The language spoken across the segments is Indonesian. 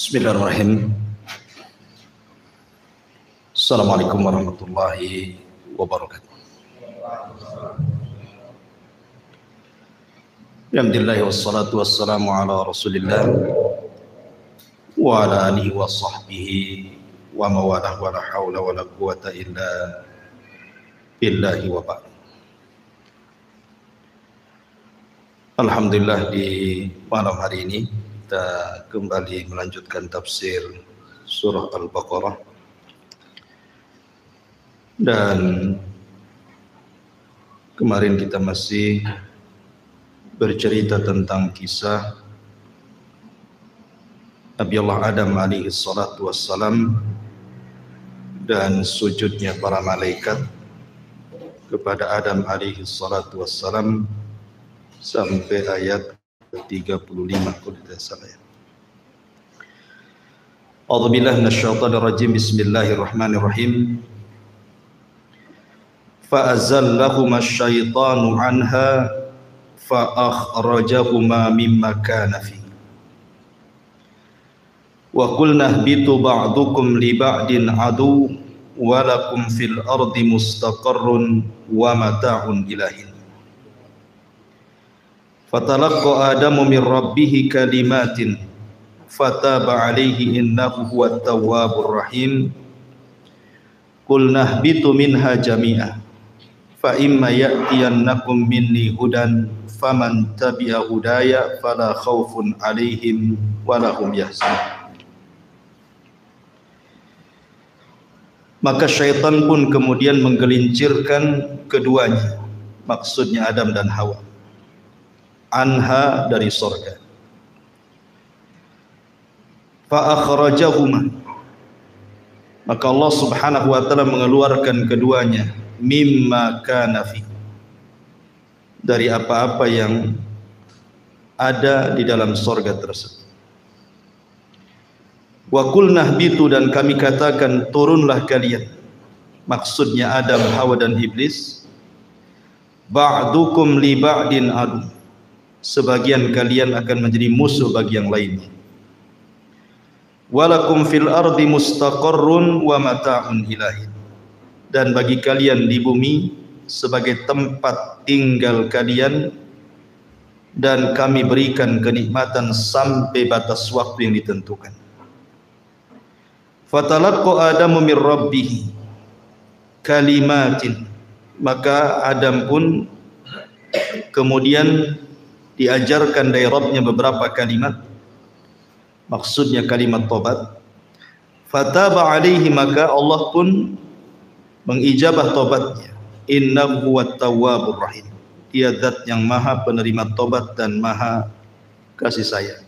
Bismillahirrahmanirrahim. Assalamualaikum warahmatullahi wabarakatuh. Alhamdulillah wassalatu wassalamu ala Rasulillah wa ala alihi wa sahbihi wa mawalah wa la hawla wa la quwata illa billahi wa ba'd. Alhamdulillah, di malam hari ini kita kembali melanjutkan tafsir surah Al-Baqarah, dan kemarin kita masih bercerita tentang kisah Nabi Allah Adam alaihi salatu wassalam dan sujudnya para malaikat kepada Adam alaihi salatu wassalam sampai ayat 35 kalau tidak salah ya. A'udzubillahi minasyaitonir rajim. Bismillahirrahmanirrahim. Fa'azallahuma asyaitanu anha fa'akhrajahuma mimma kana fi. Wa qulna ihbitu ba'dukum li ba'din adu wa lakum fil ardi mustaqarrun wa mata'un ilahin. Fatalaqqa Adamu min rabbih kalimatin fataba alaihi innahu huwat tawwabur rahim. Qulna ihbitu minha jami'a fa imma ya'tiyannakum minni hudan faman tabi'a hudaya fala khaufun alaihim wala hum yahzanun. Maka syaitan pun kemudian menggelincirkan keduanya, maksudnya Adam dan Hawa, anha dari surga. Fa akhrajahuma, maka Allah Subhanahu wa taala mengeluarkan keduanya mimma kana fi, dari apa-apa yang ada di dalam surga tersebut. Wa qulna ihbitu, dan kami katakan turunlah kalian, maksudnya Adam, Hawa dan iblis, ba'dukum li ba'din adu, sebagian kalian akan menjadi musuh bagi yang lainnya. Walakum fil ardi mustaqarrun wa mata'un ilahin, dan bagi kalian di bumi sebagai tempat tinggal kalian, dan kami berikan kenikmatan sampai batas waktu yang ditentukan. Fatalaqqa Adamu min rabbih kalimatin, maka Adam pun kemudian diajarkan dari Rabbnya beberapa kalimat, maksudnya kalimat tobat. Fataba alaihi, maka Allah pun mengijabah tobatnya. Innahu huwat tawwabur rahim, dia zat yang maha penerima tobat dan maha kasih sayang.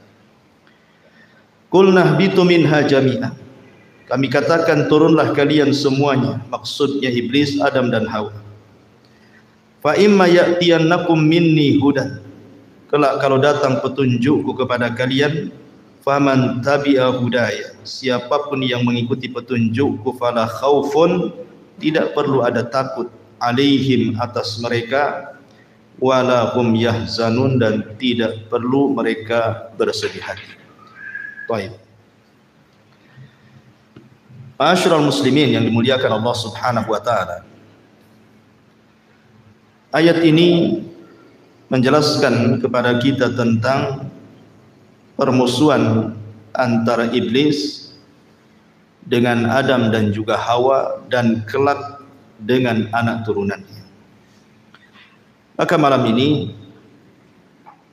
Qulna ihbitu minha jami'an, kami katakan turunlah kalian semuanya, maksudnya iblis, Adam dan Hawa. Fa imma ya'tiyannakum minni hudan, kelak kalau datang petunjukku kepada kalian, faman tabi'a hudaya, siapapun yang mengikuti petunjukku, fala khaufun, tidak perlu ada takut, alaihim, atas mereka, wala hum yahzanun, dan tidak perlu mereka bersedih hati. Baik. Ma'asyiral muslimin yang dimuliakan Allah Subhanahu wa taala, ayat ini menjelaskan kepada kita tentang permusuhan antara iblis dengan Adam dan juga Hawa, dan kelak dengan anak turunannya. Maka malam ini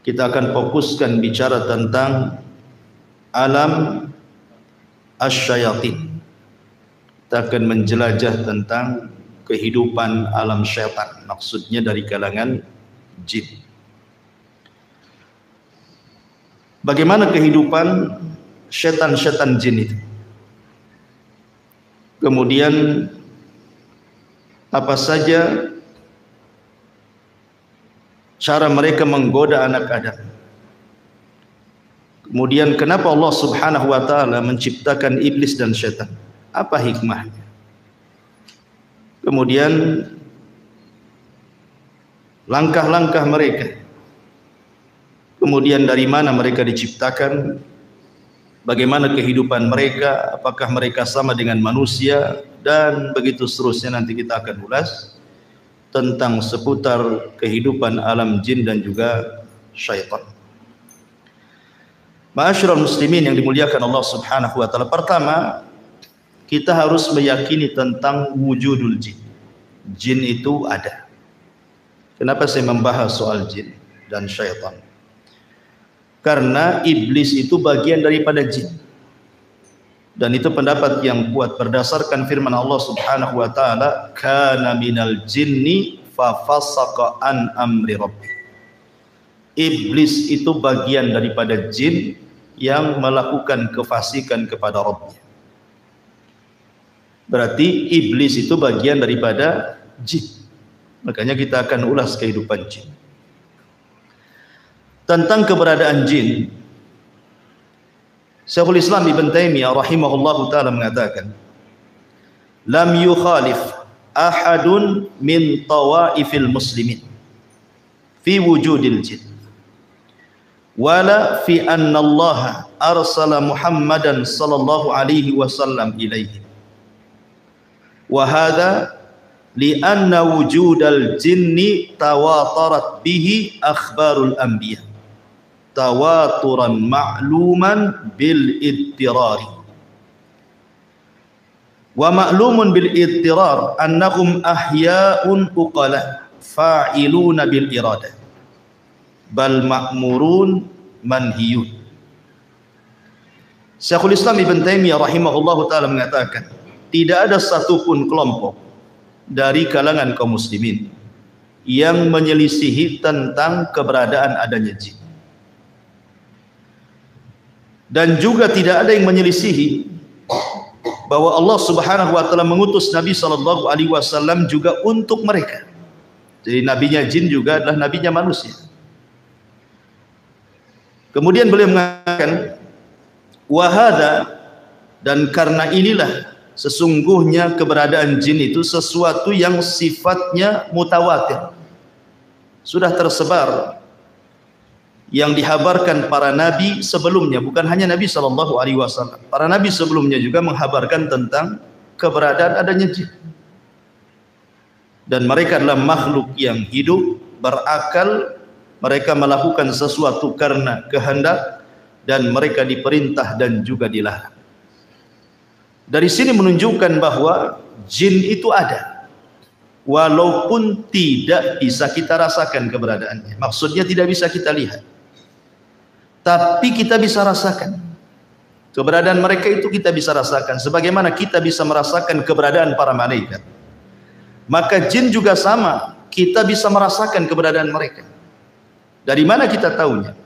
kita akan fokuskan bicara tentang alam asyayatin. Kita akan menjelajah tentang kehidupan alam syaitan, maksudnya dari kalangan jin. Bagaimana kehidupan syaitan-syaitan jin itu? Kemudian apa saja cara mereka menggoda anak Adam? Kemudian kenapa Allah Subhanahu wa taala menciptakan iblis dan syaitan? Apa hikmahnya? Kemudian langkah-langkah mereka, kemudian dari mana mereka diciptakan, bagaimana kehidupan mereka, apakah mereka sama dengan manusia, dan begitu seterusnya. Nanti kita akan ulas tentang seputar kehidupan alam jin dan juga syaitan. Ma'asyiral muslimin yang dimuliakan Allah Subhanahu wa taala, pertama kita harus meyakini tentang wujudul jin. Jin itu ada. Kenapa saya membahas soal jin dan syaitan? Karena iblis itu bagian daripada jin. Dan itu pendapat yang kuat berdasarkan firman Allah Subhanahu wa taala, kana minal jinni fa fasaqa an amri rabbi. Iblis itu bagian daripada jin yang melakukan kefasikan kepada Rabbnya. Berarti iblis itu bagian daripada jin. Makanya kita akan ulas kehidupan jin. Tentang keberadaan jin, Syekhul Islam Ibn Taimiyah rahimahullahu ta'ala mengatakan, lam yukhalif ahadun min tawaifil muslimin fi wujudil jin wala fi anna Allah arsala Muhammadan sallallahu alaihi wasallam ilaihi wa hadha li anna wujudal jinni tawatarat bihi akhbarul anbiya tawaturan ma'luman bil ittirari wa ma'lumun bil ittirar annahum ahya'un uqala fa'iluna bil iradah bal ma'murun manhiyun. Syekhul Islam Ibn Taimiyah rahimahullahu ta'ala mengatakan, tidak ada satupun kelompok dari kalangan kaum muslimin yang menyelisihi tentang keberadaan adanya jin. Dan juga tidak ada yang menyelisihi bahwa Allah Subhanahu wa taala mengutus Nabi sallallahu alaihi wasallam juga untuk mereka. Jadi nabinya jin juga adalah nabinya manusia. Kemudian beliau mengatakan, wa hadza, dan karena inilah sesungguhnya keberadaan jin itu sesuatu yang sifatnya mutawatir, sudah tersebar, yang dihabarkan para nabi sebelumnya, bukan hanya Nabi sallallahu alaihi wasallam. Para nabi sebelumnya juga menghabarkan tentang keberadaan adanya jin. Dan mereka adalah makhluk yang hidup, berakal, mereka melakukan sesuatu karena kehendak, dan mereka diperintah dan juga dilarang. Dari sini menunjukkan bahwa jin itu ada, walaupun tidak bisa kita rasakan keberadaannya. Maksudnya tidak bisa kita lihat, tapi kita bisa rasakan keberadaan mereka. Itu kita bisa rasakan sebagaimana kita bisa merasakan keberadaan para malaikat. Maka jin juga sama, kita bisa merasakan keberadaan mereka. Dari mana kita tahunya?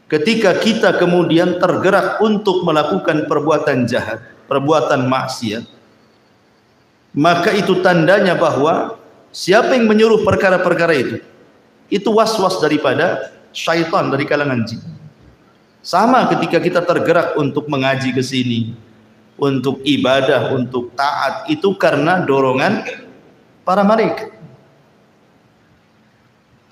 Ketika kita kemudian tergerak untuk melakukan perbuatan jahat, perbuatan maksiat, maka itu tandanya bahwa siapa yang menyuruh perkara-perkara itu was-was daripada syaitan dari kalangan jin. Sama ketika kita tergerak untuk mengaji ke sini, untuk ibadah, untuk taat, itu karena dorongan para malaikat.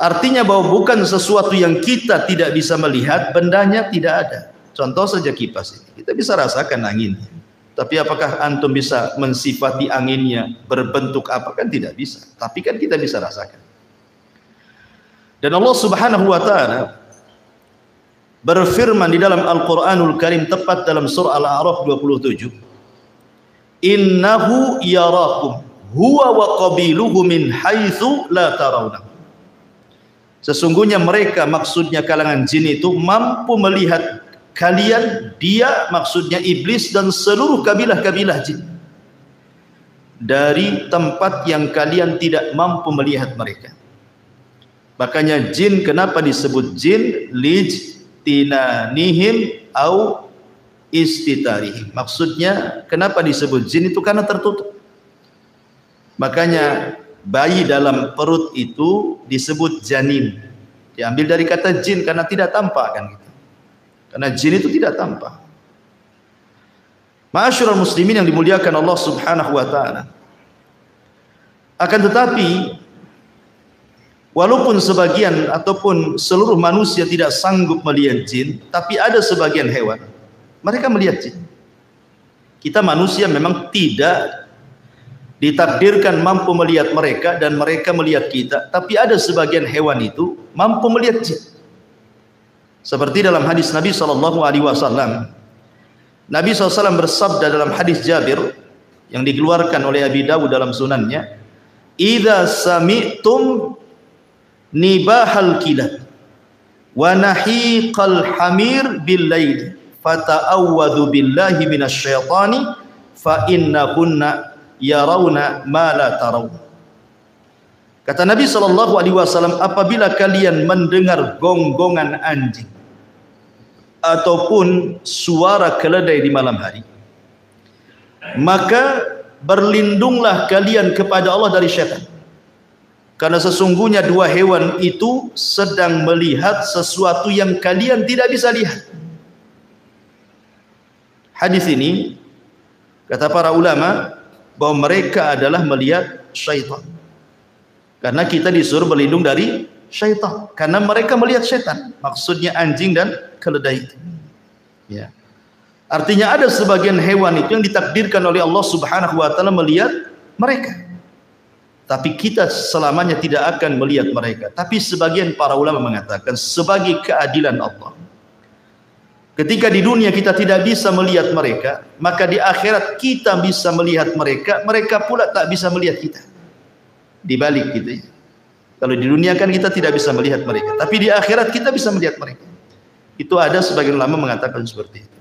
Artinya bahwa bukan sesuatu yang kita tidak bisa melihat, bendanya tidak ada. Contoh saja kipas ini, kita bisa rasakan anginnya, tapi apakah antum bisa mensifati anginnya berbentuk apa? Kan tidak bisa, tapi kan kita bisa rasakan. Dan Allah Subhanahu wa ta'ala berfirman di dalam Al-Quranul Karim, tepat dalam surah Al-A'raf 27, innahu yarakum huwa wa qabiluhu min haitsu la tarawna. Sesungguhnya mereka, maksudnya kalangan jin itu, mampu melihat kalian, dia maksudnya iblis dan seluruh kabilah-kabilah jin, dari tempat yang kalian tidak mampu melihat mereka. Makanya jin kenapa disebut jin? Lijtinanihim au istitarihim. Maksudnya kenapa disebut jin itu? Karena tertutup. Makanya bayi dalam perut itu disebut janin. Diambil dari kata jin karena tidak tampak, kan gitu. Karena jin itu tidak tampak. Ma'asyiral muslimin yang dimuliakan Allah Subhanahu wa taala. Akan tetapi walaupun sebagian ataupun seluruh manusia tidak sanggup melihat jin, tapi ada sebagian hewan Mereka melihat jin. Kita manusia memang tidak ditakdirkan mampu melihat mereka dan mereka melihat kita, tapi ada sebagian hewan itu mampu melihat jin. Seperti dalam hadis Nabi SAW. Nabi SAW bersabda dalam hadis Jabir yang dikeluarkan oleh Abi Dawud dalam sunannya, "Idza sami'tum nibahal kilab wa nahiqal hamir bil lail fata'awwadhu billahi minasyaitani fa innakunna yarawna ma la taraw." Kata Nabi SAW, apabila kalian mendengar gonggongan anjing ataupun suara keledai di malam hari, maka berlindunglah kalian kepada Allah dari syaitan, karena sesungguhnya dua hewan itu sedang melihat sesuatu yang kalian tidak bisa lihat. Hadis ini, kata para ulama, bahwa mereka adalah melihat syaitan, karena kita disuruh berlindung dari syaitan, karena mereka melihat syaitan, maksudnya anjing dan keledai itu. Ya. Artinya ada sebagian hewan itu yang ditakdirkan oleh Allah Subhanahu wa taala melihat mereka, tapi kita selamanya tidak akan melihat mereka. Tapi sebagian para ulama mengatakan sebagai keadilan Allah, ketika di dunia kita tidak bisa melihat mereka, maka di akhirat kita bisa melihat mereka, mereka pula tak bisa melihat kita. Dibalik gitu ya. Kalau di dunia kan kita tidak bisa melihat mereka, tapi di akhirat kita bisa melihat mereka. Itu ada sebagian ulama mengatakan seperti itu.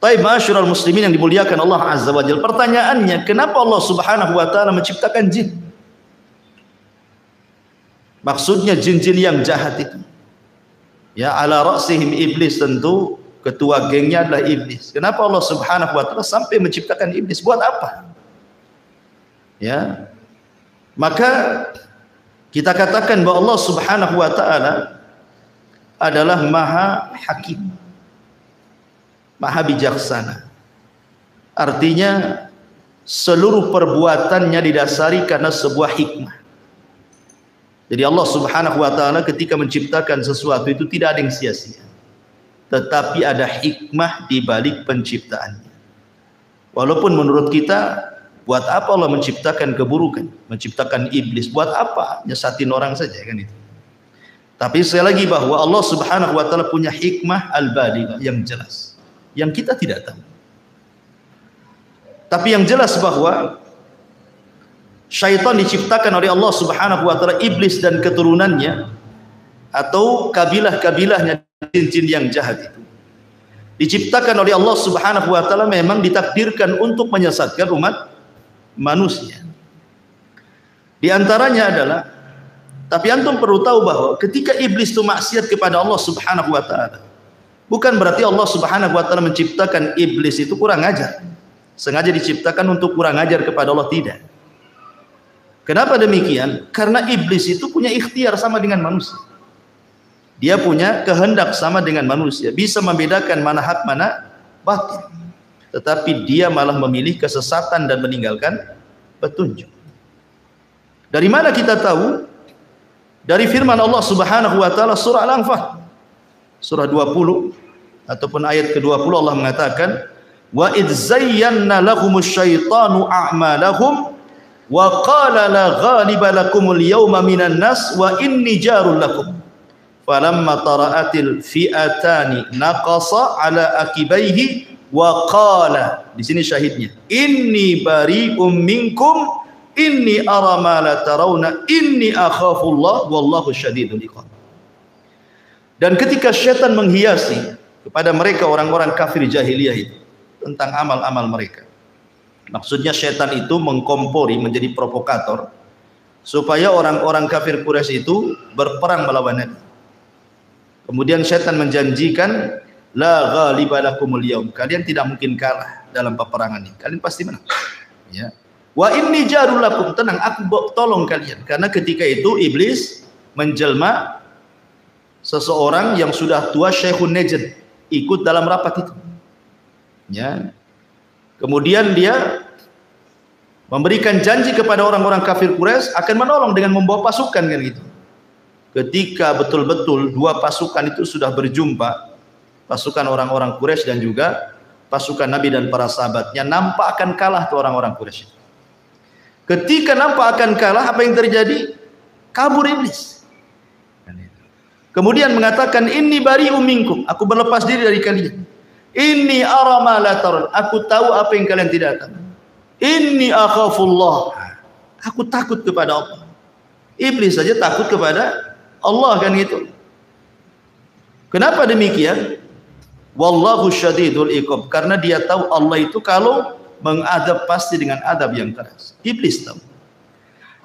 Taib ma'asyiral muslimin yang dimuliakan Allah Azza wa Jalla. Pertanyaannya, kenapa Allah Subhanahu wa taala menciptakan jin? Maksudnya jin-jin yang jahat itu. Ya, ala ra'sihim iblis, tentu ketua gengnya adalah iblis. Kenapa Allah Subhanahu wa taala sampai menciptakan iblis? Buat apa? Ya. Maka kita katakan bahwa Allah Subhanahu wa taala adalah Maha Hakim, Maha bijaksana. Artinya seluruh perbuatannya didasari karena sebuah hikmah. Jadi Allah Subhanahu wa taala ketika menciptakan sesuatu itu tidak ada yang sia-sia, tetapi ada hikmah di balik penciptaannya. Walaupun menurut kita, buat apa Allah menciptakan keburukan, menciptakan iblis? Buat apa? Nyesatin orang saja kan itu. Tapi sekali lagi bahwa Allah Subhanahu wa taala punya hikmah al-balighah yang jelas, yang kita tidak tahu. Tapi yang jelas bahwa syaitan diciptakan oleh Allah Subhanahu wa taala, iblis dan keturunannya atau kabilah-kabilahnya jin-jin yang jahat itu diciptakan oleh Allah Subhanahu wa taala, memang ditakdirkan untuk menyesatkan umat manusia. Di antaranya adalah, tapi antum perlu tahu bahwa ketika iblis itu maksiat kepada Allah Subhanahu wa taala, bukan berarti Allah Subhanahu wa taala menciptakan iblis itu kurang ajar, sengaja diciptakan untuk kurang ajar kepada Allah, tidak. Kenapa demikian? Karena iblis itu punya ikhtiar sama dengan manusia. Dia punya kehendak sama dengan manusia, bisa membedakan mana hak mana batil. Tetapi dia malah memilih kesesatan dan meninggalkan petunjuk. Dari mana kita tahu? Dari firman Allah Subhanahu wa taala surah Al-Anfal surah 20 ataupun ayat ke-20, Allah mengatakan, wa idz zayyana lahumus syaitanu a'malahum wa qala la ghaliba lakumul yawma minan nas wa inni jarul lakum falamma tara'atil fi'atani naqasa ala akibaihi wa qala, di sini syahidnya, inni bari'um minkum inni ara ma la tarawna inni akhafullah wallahu syadidul iqab. Dan ketika syaitan menghiasi kepada mereka orang-orang kafir jahiliyah itu tentang amal-amal mereka, maksudnya syaitan itu mengkompori, menjadi provokator supaya orang-orang kafir Quraisy itu berperang melawan Nabi. Kemudian syaitan menjanjikan, la ghaliba lakumul yaum, kalian tidak mungkin kalah dalam peperangan ini, kalian pasti menang. Ya. Wa inni jarul lakum, tenang, aku tolong kalian. Karena ketika itu iblis menjelma seseorang yang sudah tua, Syekhun Najd, ikut dalam rapat itu. Ya. Kemudian dia memberikan janji kepada orang-orang kafir Quraisy akan menolong dengan membawa pasukan kan gitu. Ketika betul-betul dua pasukan itu sudah berjumpa, pasukan orang-orang Quraisy dan juga pasukan Nabi dan para sahabatnya, nampak akan kalah tuh orang-orang Quraisy. Ketika nampak akan kalah, apa yang terjadi? Kabur iblis. Kemudian mengatakan, inni bari'um minkum, aku berlepas diri dari kalian. Inni ara ma la tarun, aku tahu apa yang kalian tidak tahu. Inni akhafullah, aku takut kepada Allah. Iblis saja takut kepada Allah, kan gitu. Kenapa demikian? Wallahu syadidul iqab, karena dia tahu Allah itu kalau mengadab pasti dengan adab yang keras. Iblis tahu.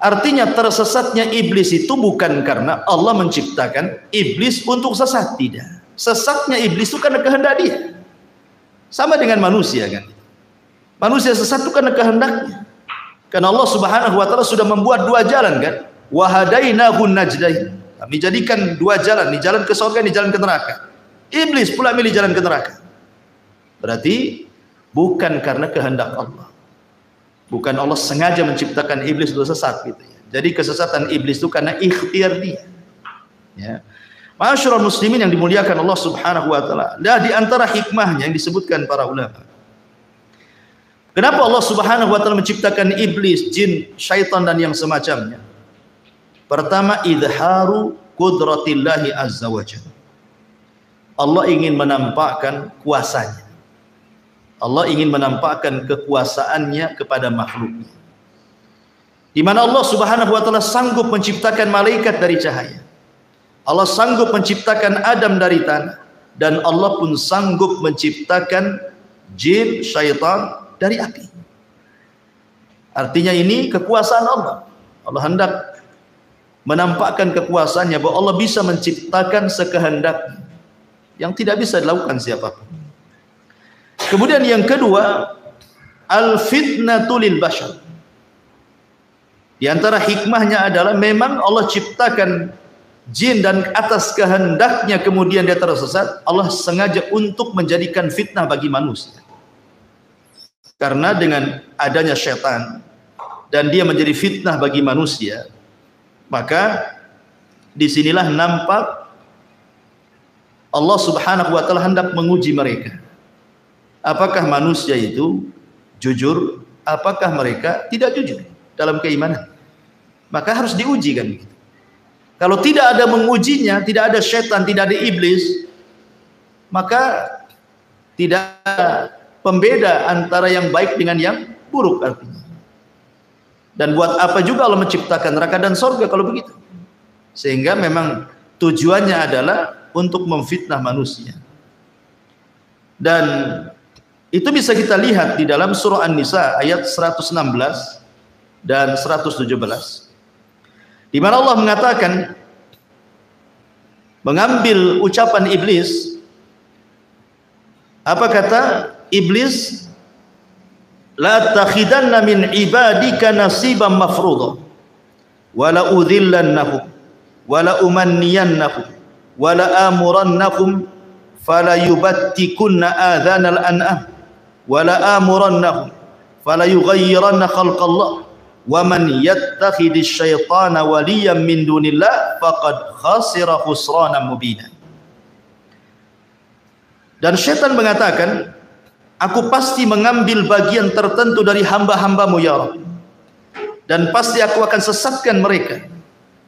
Artinya tersesatnya iblis itu bukan karena Allah menciptakan iblis untuk sesat, tidak. Sesatnya iblis itu karena kehendak dia. Sama dengan manusia, kan. Manusia sesat itu karena kehendaknya. Karena Allah Subhanahu wa taala sudah membuat dua jalan, kan. Wa hadainahun najdain. Kami jadikan dua jalan, ini jalan ke surga, ini jalan ke neraka. Iblis pula milih jalan ke neraka. Berarti bukan karena kehendak Allah. Bukan Allah sengaja menciptakan iblis untuk sesat, gitu ya. Jadi kesesatan iblis itu karena ikhtiar dia. Ya. Ma'asyiral muslimin yang dimuliakan Allah Subhanahu wa taala. Dan di antara hikmahnya yang disebutkan para ulama. Kenapa Allah Subhanahu wa taala menciptakan iblis, jin, syaitan dan yang semacamnya? Pertama, idharu qudratillahi azza wa jalla. Allah ingin menampakkan kuasanya. Allah ingin menampakkan kekuasaannya kepada makhluknya. Di mana Allah Subhanahu wa taala sanggup menciptakan malaikat dari cahaya. Allah sanggup menciptakan Adam dari tanah, dan Allah pun sanggup menciptakan jin, syaitan dari api. Artinya ini kekuasaan Allah. Allah hendak menampakkan kekuasaannya bahwa Allah bisa menciptakan sekehendaknya yang tidak bisa dilakukan siapapun. Kemudian yang kedua, al-fitnatu lil bashar. Di antara hikmahnya adalah memang Allah ciptakan jin dan atas kehendaknya kemudian dia tersesat, Allah sengaja untuk menjadikan fitnah bagi manusia. Karena dengan adanya syaitan dan dia menjadi fitnah bagi manusia, maka disinilah nampak Allah Subhanahu wa taala hendak menguji mereka. Apakah manusia itu jujur? Apakah mereka tidak jujur dalam keimanan? Maka harus diuji, kan. Kalau tidak ada mengujinya, tidak ada syaitan, tidak ada iblis, maka tidak ada pembeda antara yang baik dengan yang buruk artinya. Dan buat apa juga Allah menciptakan neraka dan surga kalau begitu? Sehingga memang tujuannya adalah untuk memfitnah manusia. Dan itu bisa kita lihat di dalam surah An-Nisa ayat 116 dan 117. Di mana Allah mengatakan, mengambil ucapan iblis, apa kata iblis? La takhidanna min ibadika nasiban mafruḍa wa la udhillannahum wa la umanniyannahum wa la amurannahum fala yubattikunna adhanal an'am wa la amurannahum fala yughayyiranna khalqallah wa man yattakhidhish syaitana waliyan min dunillah faqad khasira khusranan mubina. Dan syaitan mengatakan, aku pasti mengambil bagian tertentu dari hamba-hambamu ya Rabb, dan pasti aku akan sesatkan mereka,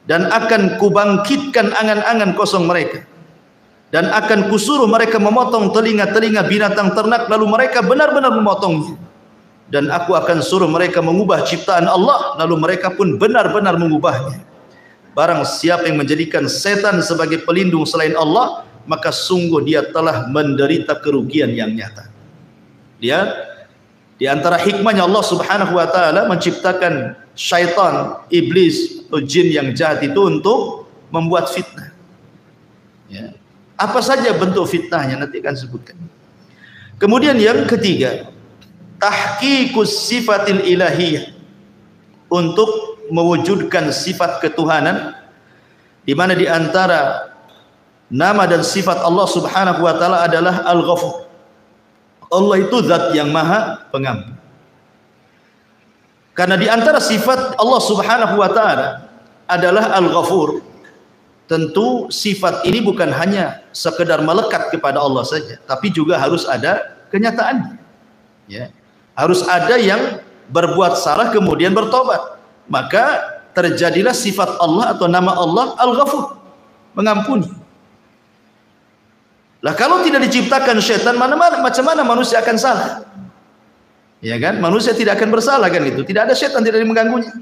dan akan kubangkitkan angan-angan kosong mereka, dan akan kusuruh mereka memotong telinga-telinga binatang ternak, lalu mereka benar-benar memotongnya, dan aku akan suruh mereka mengubah ciptaan Allah, lalu mereka pun benar-benar mengubahnya. Barang siapa yang menjadikan setan sebagai pelindung selain Allah, maka sungguh dia telah menderita kerugian yang nyata. Dia di antara hikmahnya Allah Subhanahu wa taala menciptakan syaitan, iblis atau jin yang jahat itu untuk membuat fitnah. Ya. Apa saja bentuk fitnahnya nanti akan sebutkan. Kemudian yang ketiga, tahqiqus sifatil ilahiyah, untuk mewujudkan sifat ketuhanan, di mana di antara nama dan sifat Allah Subhanahu wa taala adalah Al-Ghafur. Allah itu zat yang maha pengampun. Karena di antara sifat Allah Subhanahu wa taala adalah Al-Ghafur, tentu sifat ini bukan hanya sekedar melekat kepada Allah saja, tapi juga harus ada kenyataannya. Ya. Harus ada yang berbuat salah kemudian bertobat. Maka terjadilah sifat Allah atau nama Allah Al-Ghafur, mengampuni. Lah kalau tidak diciptakan syaitan, macam mana manusia akan salah? Ya kan? Manusia tidak akan bersalah kan itu. Tidak ada syaitan, tidak ada yang mengganggunya.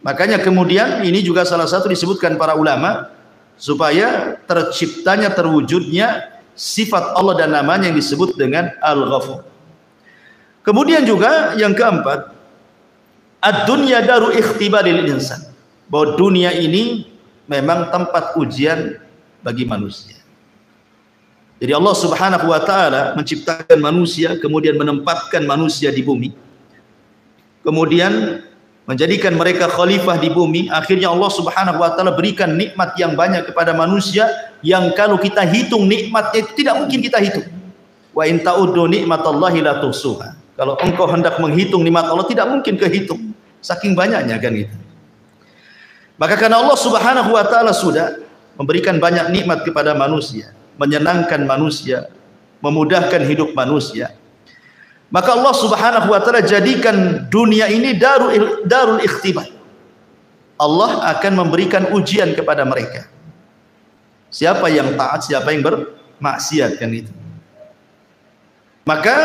Makanya kemudian ini juga salah satu disebutkan para ulama supaya terciptanya, terwujudnya sifat Allah dan namanya yang disebut dengan Al-Ghafur. Kemudian juga yang keempat, ad-dunya daru ikhtibaril insan. Bahwa dunia ini memang tempat ujian bagi manusia. Jadi Allah Subhanahu wa taala menciptakan manusia, kemudian menempatkan manusia di bumi. Kemudian menjadikan mereka khalifah di bumi. Akhirnya Allah Subhanahu wa taala berikan nikmat yang banyak kepada manusia yang kalau kita hitung nikmatnya itu tidak mungkin kita hitung. Wa in ta'uddu nikmatallahi la tuhsuha. Kalau engkau hendak menghitung nikmat Allah tidak mungkin kehitung. Saking banyaknya kan itu. Maka karena Allah Subhanahu wa taala sudah memberikan banyak nikmat kepada manusia, menyenangkan manusia, memudahkan hidup manusia, maka Allah Subhanahu wa taala jadikan dunia ini darul ikhtibar. Allah akan memberikan ujian kepada mereka. Siapa yang taat, siapa yang bermaksiat kan itu. Maka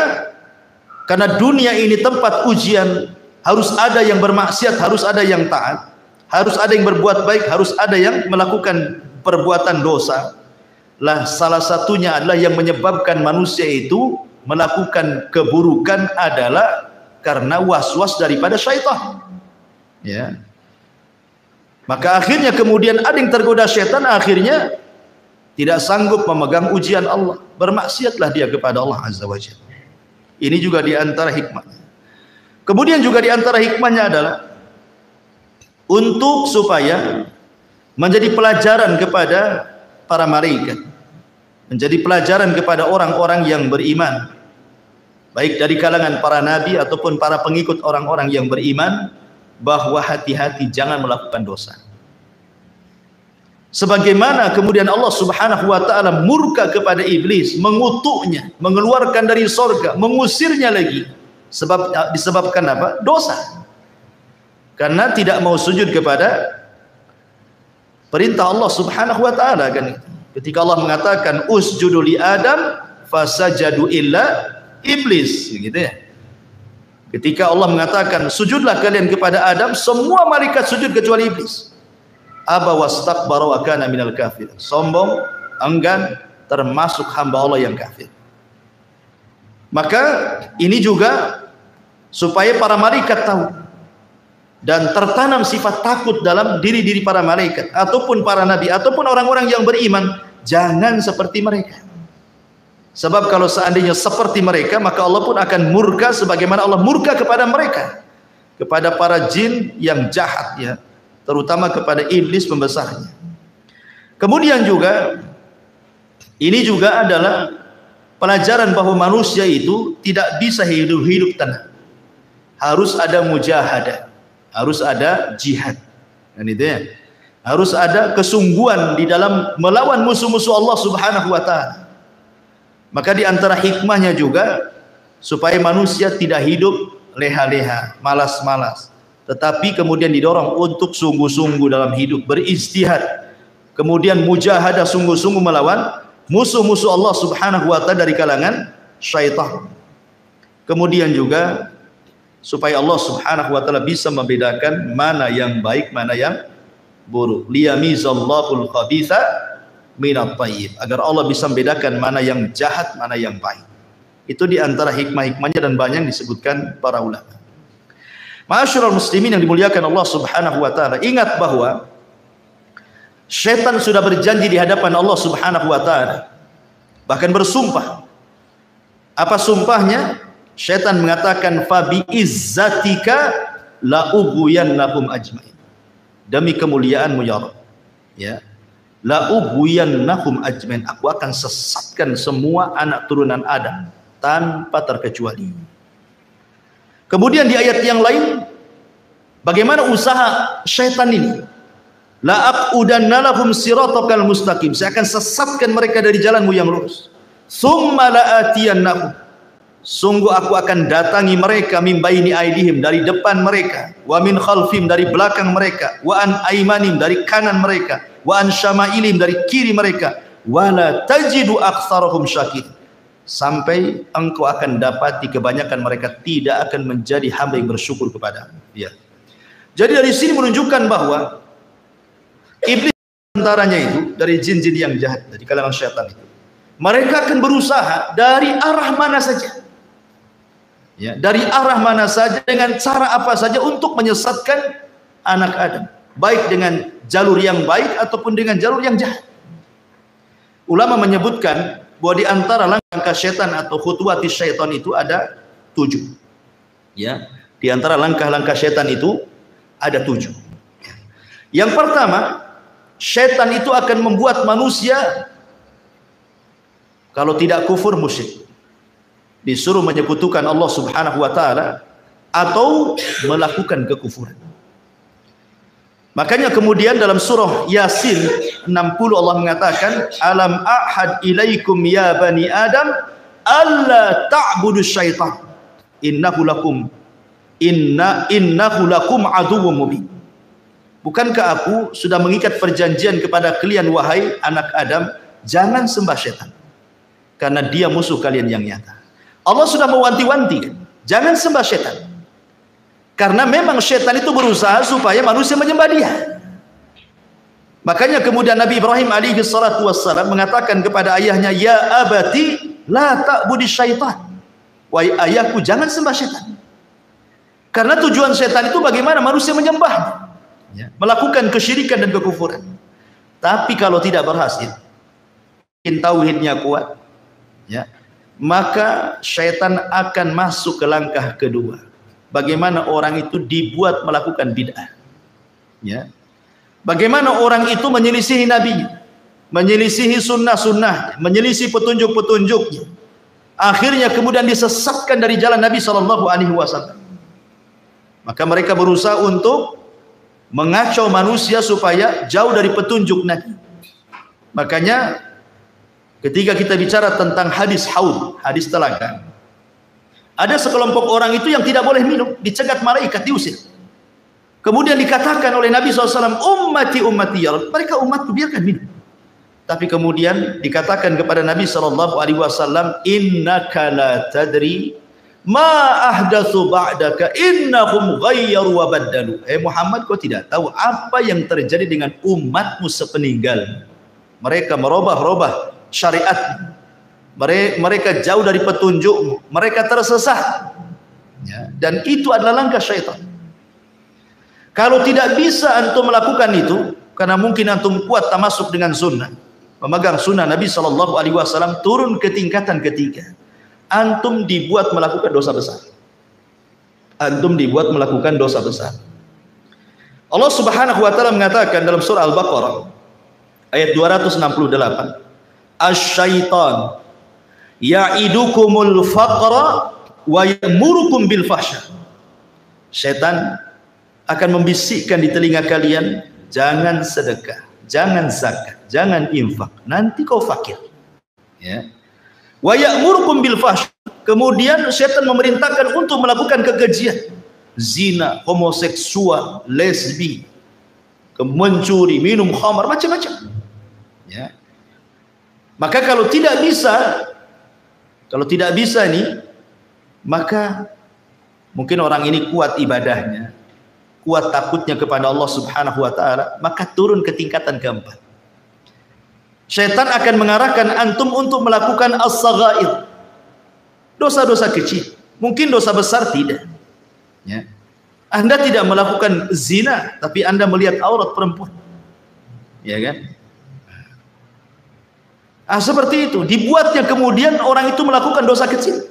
karena dunia ini tempat ujian, harus ada yang bermaksiat, harus ada yang taat, harus ada yang berbuat baik, harus ada yang melakukan perbuatan dosa. Lah salah satunya adalah yang menyebabkan manusia itu melakukan keburukan adalah karena was-was daripada syaitan. Ya. Maka akhirnya kemudian ada yang tergoda syaitan, akhirnya tidak sanggup memegang ujian Allah, bermaksiatlah dia kepada Allah Azza wa Jalla. Ini juga di antara hikmahnya. Kemudian juga di antara hikmahnya adalah untuk supaya menjadi pelajaran kepada para malaikat, menjadi pelajaran kepada orang-orang yang beriman, baik dari kalangan para nabi ataupun para pengikut orang-orang yang beriman, bahwa hati-hati jangan melakukan dosa. Sebagaimana kemudian Allah Subhanahu wa taala murka kepada iblis, mengutuknya, mengeluarkan dari surga, mengusirnya lagi. Disebabkan apa? Dosa. Karena tidak mau sujud kepada perintah Allah Subhanahu wa taala kan. Ketika Allah mengatakan usjudu li Adam fasajadu illa iblis, gitu ya. Ketika Allah mengatakan sujudlah kalian kepada Adam, semua malaikat sujud kecuali iblis. Aba wastakbara wa kana minal kafir. Sombong, enggan, termasuk hamba Allah yang kafir. Maka ini juga supaya para malaikat tahu dan tertanam sifat takut dalam diri-diri para malaikat ataupun para nabi ataupun orang-orang yang beriman, jangan seperti mereka. Sebab kalau seandainya seperti mereka, maka Allah pun akan murka sebagaimana Allah murka kepada mereka, kepada para jin yang jahat ya, terutama kepada iblis pembesarnya. Kemudian juga ini juga adalah pelajaran bahwa manusia itu tidak bisa hidup tenang. Harus ada mujahadah, harus ada jihad. Dan itu ya. Harus ada kesungguhan di dalam melawan musuh-musuh Allah Subhanahu wa taala. Maka di antara hikmahnya juga supaya manusia tidak hidup leha-leha, malas-malas, tetapi kemudian didorong untuk sungguh-sungguh dalam hidup, beristihad, kemudian mujahadah sungguh-sungguh melawan musuh-musuh Allah Subhanahu wa taala dari kalangan syaitan. Kemudian juga supaya Allah Subhanahu wa taala bisa membedakan mana yang baik, mana yang buruk. Liyamizallahul khabitha minat thayyib, agar Allah bisa membedakan mana yang jahat, mana yang baik. Itu di antara hikmah-hikmahnya dan banyak disebutkan para ulama. Ma'asyiral muslimin yang dimuliakan Allah Subhanahu wa taala, ingat bahwa syaitan sudah berjanji di hadapan Allah Subhanahu wa taala, bahkan bersumpah. Apa sumpahnya? Syaitan mengatakan fa bi izzatika la ughwiyannahum ajmain. Demi kemuliaanmu ya Rabb, ya, la ughwiyannahum ajmain, aku akan sesatkan semua anak turunan Adam tanpa terkecuali. Kemudian di ayat yang lain, bagaimana usaha syaitan ini? La aqudanna lahum siratakal mustaqim. Saya akan sesatkan mereka dari jalanmu yang lurus. Tsumma la'atiyannahum. Sungguh aku akan datangi mereka min baini aidihim, dari depan mereka, wa min khalfim, dari belakang mereka, wa an aimanim, dari kanan mereka, wa an syamailim, dari kiri mereka, wa la tajidu aktsarahum syakirin. Sampai engkau akan dapati kebanyakan mereka tidak akan menjadi hamba yang bersyukur kepada. Ya. Jadi dari sini menunjukkan bahwa iblis antaranya itu dari jin-jin yang jahat, dari kalangan syaitan itu, mereka akan berusaha dari arah mana saja, ya, dari arah mana saja, dengan cara apa saja untuk menyesatkan anak Adam, baik dengan jalur yang baik ataupun dengan jalur yang jahat. Ulama menyebutkan bahwa di antara langkah syaitan atau khutuwati syaitan itu ada 7. Ya, di antara langkah-langkah syaitan itu ada 7. Yang pertama, syaitan itu akan membuat manusia kalau tidak kufur musyrik, disuruh menyekutukan Allah Subhanahu wa taala atau melakukan kekufuran. Makanya kemudian dalam surah Yasin 60 Allah mengatakan, alam ahad ilaikum ya bani adam alla ta'budu syaitan innahu lakum aduwwum mubin. Bukankah aku sudah mengikat perjanjian kepada kalian wahai anak Adam, jangan sembah syaitan karena dia musuh kalian yang nyata. Allah sudah mewanti-wanti, jangan sembah syaitan. Karena memang syaitan itu berusaha supaya manusia menyembah dia. Makanya kemudian Nabi Ibrahim alaihi salatu wassalam mengatakan kepada ayahnya, ya abati la ta'budi syaitan. Wahai ayahku, jangan sembah syaitan. Karena tujuan syaitan itu bagaimana manusia menyembah, ya, melakukan kesyirikan dan kekufuran. Tapi kalau tidak berhasil, tauhidnya kuat, ya, maka syaitan akan masuk ke langkah kedua. Bagaimana orang itu dibuat melakukan bid'ah, ya. Bagaimana orang itu menyelisihi Nabi, menyelisihi sunnah-sunnah, menyelisihi petunjuk-petunjuknya. Akhirnya kemudian disesatkan dari jalan Nabi SAW. Maka mereka berusaha untuk mengacau manusia supaya jauh dari petunjuk Nabi. Makanya ketika kita bicara tentang hadis haud, hadis telaga, ada sekelompok orang itu yang tidak boleh minum, dicegat malaikat, diusir. Kemudian dikatakan oleh Nabi SAW, ummati ummati ya Rabb, mereka umatku, biarkan minum. Tapi kemudian dikatakan kepada Nabi SAW, innaka la tadri ma ahdatsu ba'daka innahum ghayyaru wa baddalu. Muhammad, kau tidak tahu apa yang terjadi dengan umatmu sepeninggal. Mereka merubah-rubah syariat, mereka jauh dari petunjuk, mereka tersesat, ya, dan itu adalah langkah syaitan. Kalau tidak bisa antum melakukan itu, karena mungkin antum kuat tamasuk dengan sunnah, memegang sunnah Nabi SAW, turun ke tingkatan ketiga. Antum dibuat melakukan dosa besar. Antum dibuat melakukan dosa besar. Allah Subhanahu wa taala mengatakan dalam surah Al-Baqarah ayat 268, asy-syaitan ya'idukumul faqra wa ya'murukum bil fahsya. Syaitan akan membisikkan di telinga kalian, jangan sedekah, jangan zakat, jangan infak, nanti kau fakir, ya. Wa ya'murukum bil fahsya. Kemudian syaitan memerintahkan untuk melakukan kekejian, zina, homoseksual, lesbi, mencuri, minum khamar, macam-macam, ya. Maka kalau tidak bisa nih, maka mungkin orang ini kuat ibadahnya, kuat takutnya kepada Allah Subhanahu wa taala, maka turun ke tingkatan keempat. Syaitan akan mengarahkan antum untuk melakukan as-saghair, dosa-dosa kecil. Mungkin dosa besar tidak, ya. Anda tidak melakukan zina, tapi Anda melihat aurat perempuan, ya kan? Seperti itu dibuatnya, kemudian orang itu melakukan dosa kecil.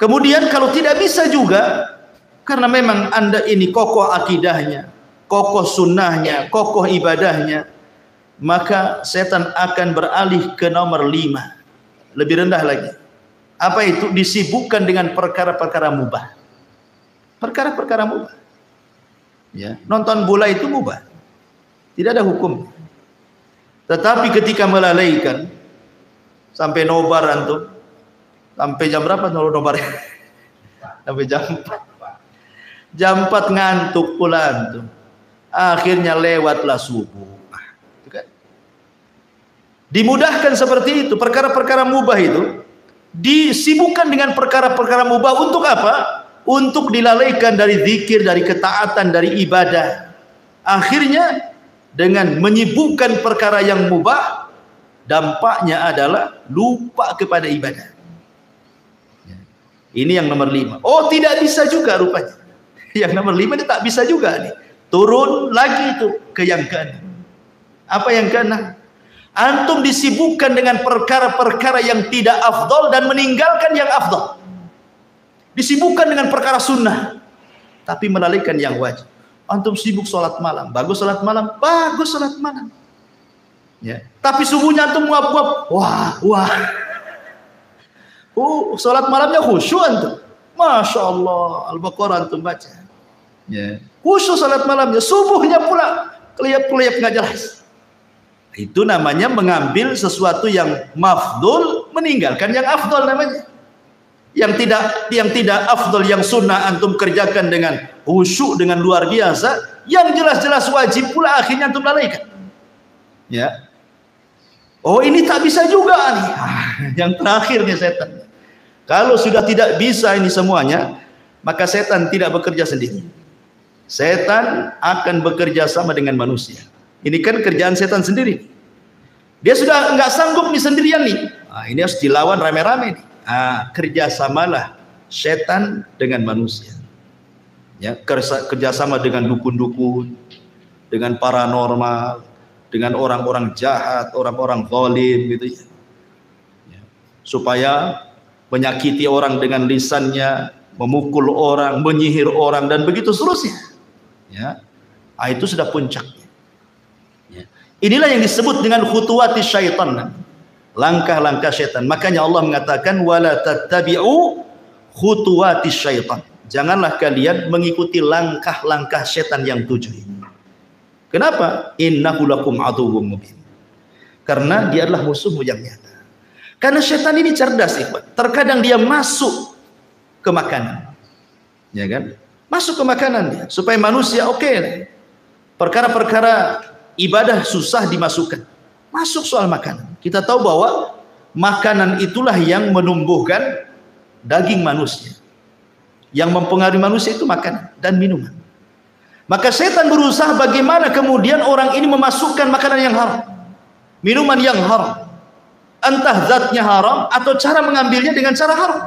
Kemudian kalau tidak bisa juga, karena memang Anda ini kokoh akidahnya, kokoh sunnahnya, kokoh ibadahnya, maka setan akan beralih ke nomor 5, lebih rendah lagi. Apa itu? Disibukkan dengan perkara-perkara mubah. Perkara-perkara mubah. Ya, nonton bola itu mubah. Tidak ada hukum. Tetapi ketika melalaikan sampai nobar antum, sampai jam berapa nobar? Sampai jam 4. Jam 4 ngantuk pula antum. Akhirnya lewatlah subuh. Itu kan. Dimudahkan seperti itu, perkara-perkara mubah itu disibukkan dengan perkara-perkara mubah untuk apa? Untuk dilalaikan dari zikir, dari ketaatan, dari ibadah. Akhirnya dengan menyibukkan perkara yang mubah, dampaknya adalah lupa kepada ibadah. Ini yang nomor 5. Oh, tidak bisa juga rupanya. Yang nomor 5 ini tak bisa juga nih. Turun lagi itu ke yang ke-6. Apa yang ke-6? Antum disibukkan dengan perkara-perkara yang tidak afdol dan meninggalkan yang afdol. Disibukkan dengan perkara sunnah, tapi melalaikan yang wajib. Antum sibuk sholat malam, bagus sholat malam, bagus sholat malam. Ya. Tapi subuhnya antum nguap-nguap, wah. Sholat malamnya khusyuk antum. Masya Allah, Al-Baqarah antum baca. Ya. Khusyuk sholat malamnya, subuhnya pula kelihap-kelihap nggak jelas. Itu namanya mengambil sesuatu yang mafdul, meninggalkan yang afdol namanya. Yang tidak afdol, yang sunnah antum kerjakan dengan khusyuk, dengan luar biasa, yang jelas-jelas wajib pula akhirnya antum lalaikan. Ya. Oh, ini tak bisa juga nih. Yang terakhir nih setan. Kalau sudah tidak bisa ini semuanya, maka setan tidak bekerja sendiri. Setan akan bekerja sama dengan manusia. Ini kan kerjaan setan sendiri. Dia sudah nggak sanggup nih sendirian nih. Nah, ini harus dilawan rame-rame nih. Kerjasamalah setan dengan manusia. Ya, kerjasama dengan dukun-dukun, dengan paranormal, dengan orang-orang jahat, orang-orang zalim gitu ya. Supaya menyakiti orang dengan lisannya, memukul orang, menyihir orang, dan begitu seterusnya. Ya, itu sudah puncaknya. Ya. Inilah yang disebut dengan khutuwati syaitan, langkah-langkah syaitan. Makanya Allah mengatakan wala tattabi'u khutuwati syaitan. Janganlah kalian mengikuti langkah-langkah syaitan yang 7 ini. Kenapa? Innahu lakum aduwwum mubin. Karena dia adalah musuhmu yang nyata. Karena syaitan ini cerdas, ikhwan. Terkadang dia masuk ke makanan. Ya kan? Masuk ke makanan dia supaya manusia perkara-perkara ibadah susah dimasukkan. Masuk soal makanan. Kita tahu bahwa makanan itulah yang menumbuhkan daging manusia. Yang mempengaruhi manusia itu makanan dan minuman. Maka setan berusaha bagaimana kemudian orang ini memasukkan makanan yang haram, minuman yang haram, entah zatnya haram atau cara mengambilnya dengan cara haram,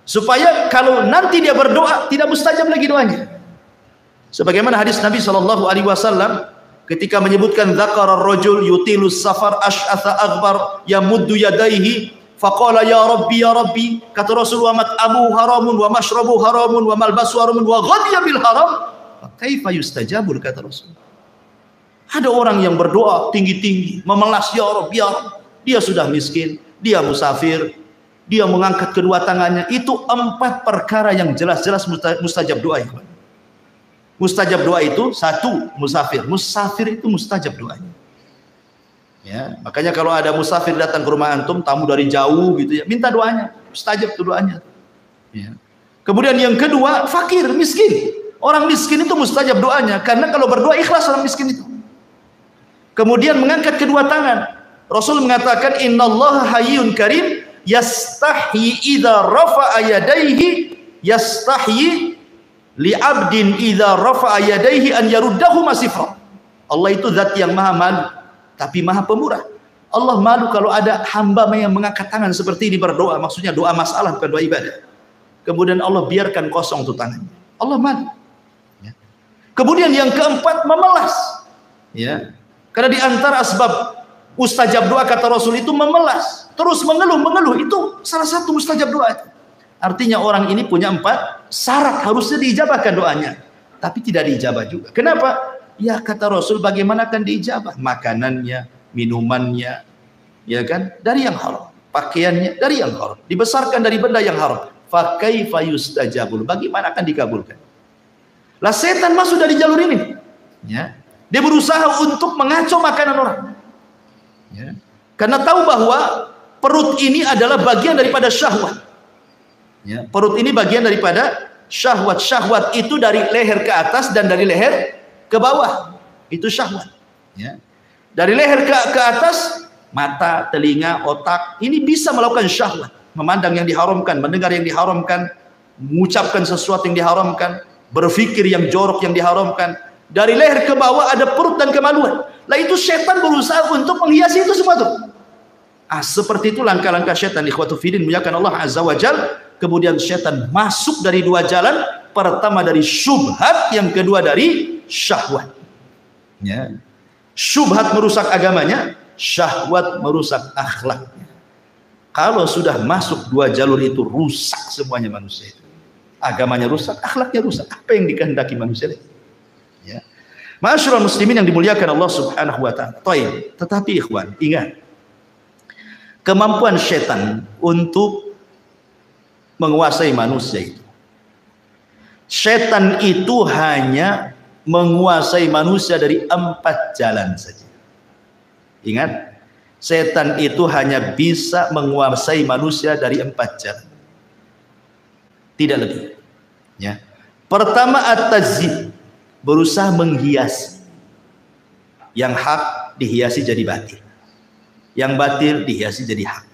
supaya kalau nanti dia berdoa tidak mustajab lagi doanya. Sebagaimana hadis Nabi SAW ketika menyebutkan dzakara ar-rajul yutilus safar asy'atha aghbar yamuddu yadayhi faqala ya rabbi, kata Rasulullah, mat'amu haramun wa mashrabu haramun wa malbasu haramun wa ghadiya bil haram, kaifa yustajabul, kata Rasul. Ada orang yang berdoa tinggi-tinggi, memelas, ya Rabb, ya Rabb. Dia sudah miskin, dia musafir, dia mengangkat kedua tangannya. Itu 4 perkara yang jelas-jelas mustajab doa. Mustajab doa itu 1, musafir itu mustajab doanya. Ya, makanya kalau ada musafir datang ke rumah antum, tamu dari jauh gitu ya, minta doanya, mustajab tuh doanya. Ya. Kemudian yang kedua, fakir, miskin. Orang miskin itu mustajab doanya, karena kalau berdoa ikhlas orang miskin itu. Kemudian mengangkat kedua tangan. Rasul mengatakan innallaha hayyun karim yastahyi idza rafa'a yadayhi yastahyi li'abdin idza rafa'a yadayhi an yaruddahu masifra. Allah itu zat yang maha malu tapi maha pemurah. Allah malu kalau ada hamba yang mengangkat tangan seperti ini berdoa, maksudnya doa masalah bukan doa ibadah. Kemudian Allah biarkan kosong tuh tangannya. Allah malu. Ya. Kemudian yang keempat, memelas. Ya. Karena di antara asbab mustajab doa kata Rasul itu memelas, terus mengeluh, itu salah satu mustajab doa. Artinya orang ini punya 4 syarat harusnya diijabahkan doanya, tapi tidak diijabah juga. Kenapa? Ya kata Rasul, bagaimana akan diijabah? Makanannya, minumannya, ya kan, dari yang haram, pakaiannya dari yang haram, dibesarkan dari benda yang haram. Fa kaifa yustajabul, bagaimana akan dikabulkan? Lah setan masuk dari jalur ini. Ya. Dia berusaha untuk mengacau makanan orang. Ya. Karena tahu bahwa perut ini adalah bagian daripada syahwat. Ya. Perut ini bagian daripada syahwat. Syahwat itu dari leher ke atas dan dari leher ke bawah. Itu syahwat. Ya. Dari leher ke atas, mata, telinga, otak, ini bisa melakukan syahwat. Memandang yang diharamkan, mendengar yang diharamkan, mengucapkan sesuatu yang diharamkan, berpikir yang jorok yang diharamkan. Dari leher ke bawah ada perut dan kemaluan. Lah itu setan berusaha untuk menghiasi itu semua tuh. Seperti itu langkah-langkah setan. Ikhwatu fiddin, muliakan Allah Azza wa Jal. Kemudian setan masuk dari dua jalan. Pertama dari syubhat, yang kedua dari syahwat. Ya. Syubhat merusak agamanya, syahwat merusak akhlaknya. Kalau sudah masuk dua jalur itu, rusak semuanya manusia itu. Agamanya rusak, akhlaknya rusak. Apa yang dikehendaki manusia itu? Ya. Ma'asyiral muslimin yang dimuliakan Allah Subhanahu wa taala. Tetapi ikhwan, ingat, kemampuan setan untuk menguasai manusia itu. Setan itu hanya menguasai manusia dari 4 jalan saja. Ingat, setan itu hanya bisa menguasai manusia dari 4 jalan. Tidak lebih. Ya. Pertama, at-tazyib, berusaha menghias. Yang hak dihiasi jadi batil. Yang batil dihiasi jadi hak.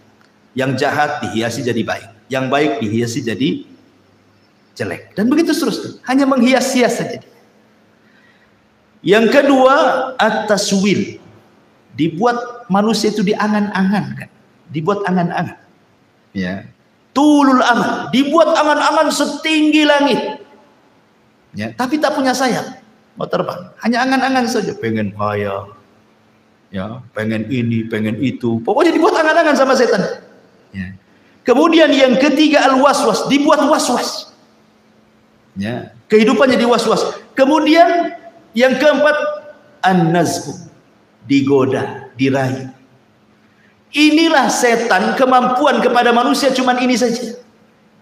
Yang jahat dihiasi jadi baik. Yang baik dihiasi jadi jelek. Dan begitu seterusnya. Hanya menghias-hias saja. Yang kedua, at-taswil, dibuat manusia itu diangan-angankan, dibuat angan-angan. Ya. Tulul amal, dibuat angan-angan setinggi langit. Ya, tapi tak punya sayap, mau terbang, hanya angan-angan saja, pengen kaya, ya, pengen ini, pengen itu, pokoknya dibuat angan-angan sama setan. Ya. Kemudian yang ketiga, al-waswas, dibuat was-was. Ya, kehidupannya was-was. Kemudian yang keempat, an-nazbu, digoda, dirayu. Inilah setan, kemampuan kepada manusia cuman ini saja.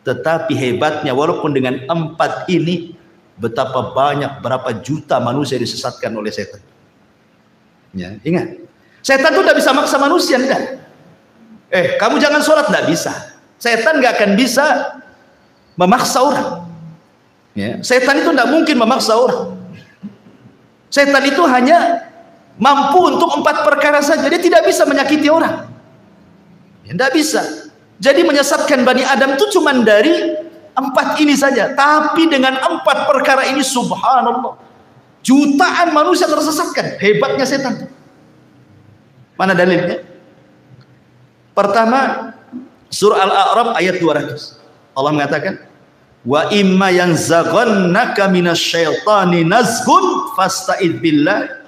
Tetapi hebatnya, walaupun dengan 4 ini, betapa banyak, berapa juta manusia disesatkan oleh setan. Ya, ingat, setan itu tidak bisa maksa manusia, enggak. Kamu jangan sholat, tidak bisa. Setan nggak akan bisa memaksa orang. Ya, setan itu tidak mungkin memaksa orang. Setan itu hanya mampu untuk 4 perkara saja. Dia tidak bisa menyakiti orang. Ya, tidak bisa. Jadi menyesatkan Bani Adam itu cuma dari 4 ini saja. Tapi dengan 4 perkara ini, subhanallah, jutaan manusia tersesatkan. Hebatnya setan. Mana dalilnya? Pertama, surah Al-A'raf ayat 200. Allah mengatakan, wa imma yanzaghannaka minasyaitani nazghun fasta'id billah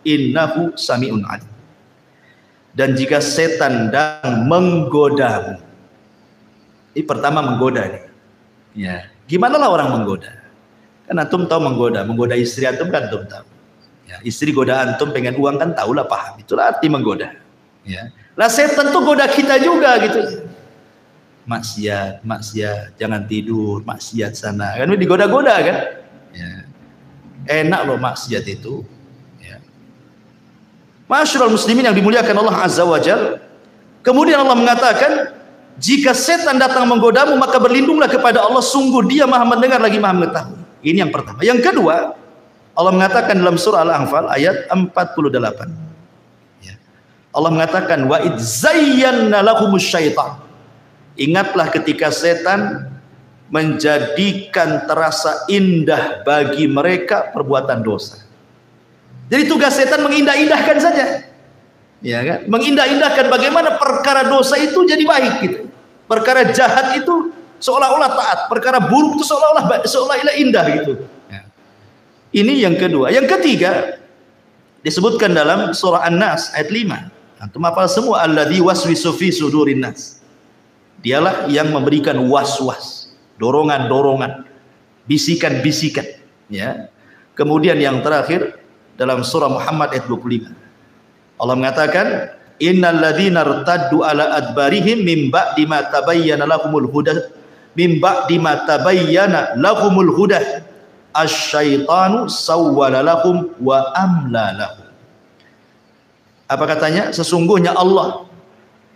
innahu sami'un alim. Dan jika setan sedang menggodamu, ini pertama menggoda nih. Ya, gimana lah orang menggoda? Kan antum tahu menggoda istri antum kan antum tahu. Ya, istri goda antum pengen uang kan tahulah, paham. Itulah arti menggoda. Ya. Lah setan tuh goda kita juga gitu. Maksiat, jangan tidur, maksiat sana. Kan digoda-goda kan? Ya. Enak loh maksiat itu. Ya. Ma'asyiral muslimin yang dimuliakan Allah Azza wa Jalla. Kemudian Allah mengatakan, jika setan datang menggodamu, maka berlindunglah kepada Allah, sungguh Dia Maha mendengar lagi Maha mengetahui. Ini yang pertama. Yang kedua, Allah mengatakan dalam surah Al-Anfal ayat 48. Ya. Allah mengatakan, wa idz zayyana lahumus syaitan. Ingatlah ketika setan menjadikan terasa indah bagi mereka perbuatan dosa. Jadi tugas setan mengindah-indahkan saja. Ya kan? Mengindah-indahkan bagaimana perkara dosa itu jadi baik gitu. Perkara jahat itu seolah-olah taat, perkara buruk itu seolah-olah indah gitu. Ya. Ini yang kedua. Yang ketiga disebutkan dalam surah An-Nas ayat 5. Antum hafal semua, alladzi waswisu fi sudurin nas. Dialah yang memberikan was-was, dorongan-dorongan, bisikan-bisikan. Ya. Kemudian yang terakhir dalam surah Muhammad ayat 25. Allah mengatakan, innal ladzina irtaddu ala adbarihim min ba'di ma tabayyana lahumul huda asyaitanu sawwala lakum wa amla lakum. Apa katanya? Sesungguhnya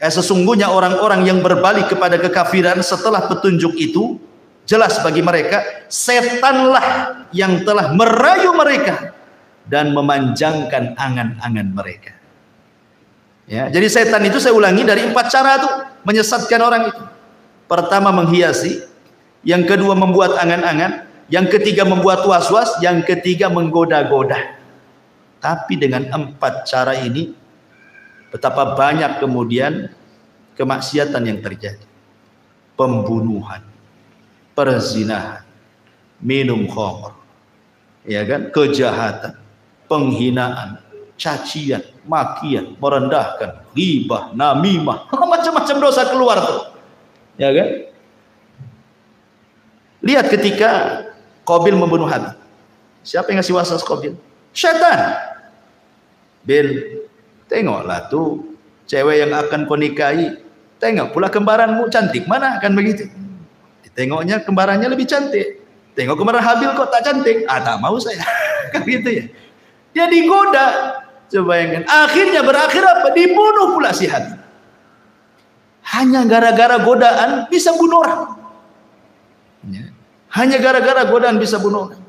sesungguhnya orang-orang yang berbalik kepada kekafiran setelah petunjuk itu jelas bagi mereka, setanlah yang telah merayu mereka dan memanjangkan angan-angan mereka. Ya, jadi setan itu saya ulangi dari 4 cara tuh menyesatkan orang itu. Pertama menghiasi, yang kedua membuat angan-angan, yang ketiga membuat was-was, yang ketiga menggoda-goda. Tapi dengan 4 cara ini, betapa banyak kemudian kemaksiatan yang terjadi. Pembunuhan, perzinahan, minum khamr, ya kan, kejahatan, penghinaan, cacian, makian, merendahkan, ghibah, namimah, macam-macam dosa keluar tuh. Ya kan? Lihat ketika Qabil membunuh Habil. Siapa yang ngasih waswas Qabil? Syaitan. Bil, tengoklah tuh cewek yang akan kau nikahi, tengok pula kembaranmu cantik, mana akan begitu? Tengoknya kembarannya lebih cantik. Tengok kembaran Habil kok tak cantik. Tak mau saya. Kan gitu ya. Dia digoda. Coba bayangkan. Akhirnya berakhir apa? Dibunuh pula si Habil. Hanya gara-gara godaan bisa bunuh orang. Ya. Hanya gara-gara godaan bisa bunuh orang.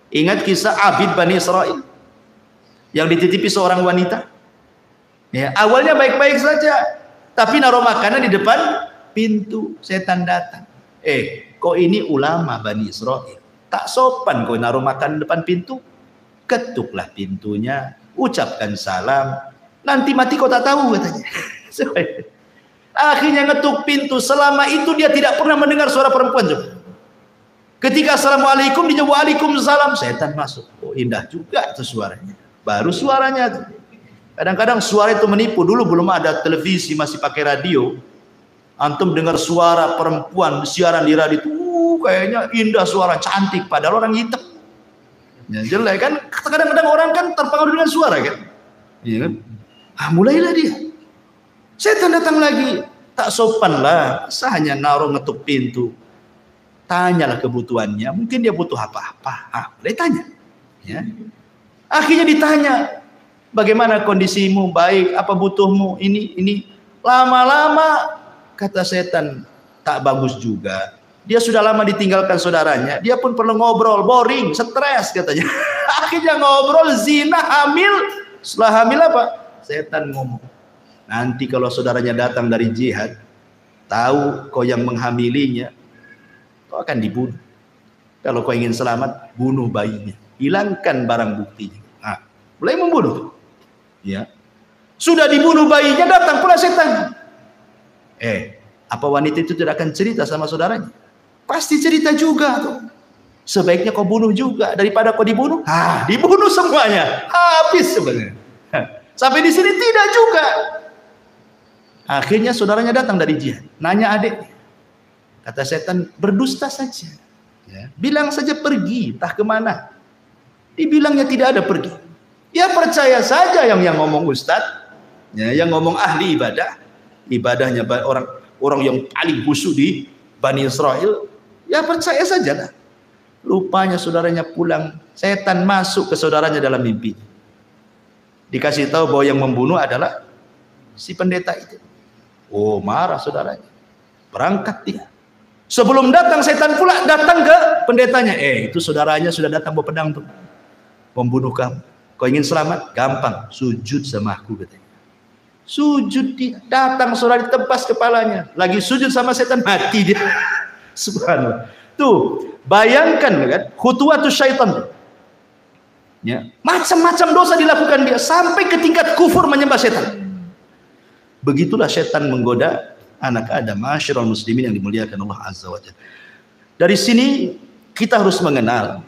Ingat kisah Abid Bani Israel yang dititipi seorang wanita. Ya, awalnya baik-baik saja, tapi naruh makanan di depan pintu, setan datang. Kok ini ulama Bani Israel, tak sopan kau naruh makan depan pintu. Ketuklah pintunya, ucapkan salam, nanti mati kau tak tahu katanya. Akhirnya ngetuk pintu. Selama itu dia tidak pernah mendengar suara perempuan juga. Ketika assalamualaikum, dia waalaikumsalam, setan masuk. Oh, indah juga itu suaranya. Baru suaranya. Kadang-kadang suara itu menipu. Dulu belum ada televisi, masih pakai radio. Antum dengar suara perempuan siaran di radio itu, kayaknya indah suara, cantik, padahal orang hitam. Ya, jelek kan? Kadang-kadang orang kan terpengaruh dengan suara kan? Iya kan? Mulailah dia. Setan datang lagi, tak sopan lah. Hanya naruh ngetuk pintu. Tanyalah kebutuhannya, mungkin dia butuh apa-apa. Boleh tanya. Ya. Akhirnya ditanya, bagaimana kondisimu, baik, apa butuhmu, ini. Lama-lama kata setan, tak bagus juga. Dia sudah lama ditinggalkan saudaranya. Dia pun perlu ngobrol, boring, stres katanya. Akhirnya ngobrol, zina, hamil. Setelah hamil apa? Setan ngomong, nanti kalau saudaranya datang dari jihad, tahu kau yang menghamilinya, kau akan dibunuh. Kalau kau ingin selamat, bunuh bayinya. Hilangkan barang buktinya. Nah, mulai membunuh. Ya. Sudah dibunuh bayinya, datang pula setan. Apa wanita itu tidak akan cerita sama saudaranya? Pasti cerita juga tuh. Sebaiknya kau bunuh juga daripada kau dibunuh. Dibunuh semuanya. Habis sebenarnya. Sampai di sini tidak juga. Akhirnya saudaranya datang dari jihad. Nanya adiknya. Kata setan, berdusta saja. Ya. Bilang saja pergi, entah kemana. Dibilangnya tidak ada pergi. Ya percaya saja yang ngomong ustadz. Ya, yang ngomong ahli ibadah. Ibadahnya orang yang paling khusyuk di Bani Israel, ya percaya saja lah. Rupanya saudaranya pulang, setan masuk ke saudaranya dalam mimpi. Dikasih tahu bahwa yang membunuh adalah si pendeta itu. Oh, marah saudaranya. Berangkat dia. Sebelum datang setan pula datang ke pendetanya. Itu saudaranya sudah datang bawa pedang tuh. Membunuh kamu. Kau ingin selamat? Gampang, sujud sama aku katanya. Sujud dia, datang saudara ditebas kepalanya, lagi sujud sama setan, mati dia. Subhanallah. Tuh, bayangkan kan, khutuwatus syaitan. Ya, macam-macam dosa dilakukan dia sampai ke tingkat kufur menyembah setan. Begitulah setan menggoda anak Adam, ma'asyiral muslimin yang dimuliakan Allah Azza wa Jalla. Dari sini kita harus mengenal,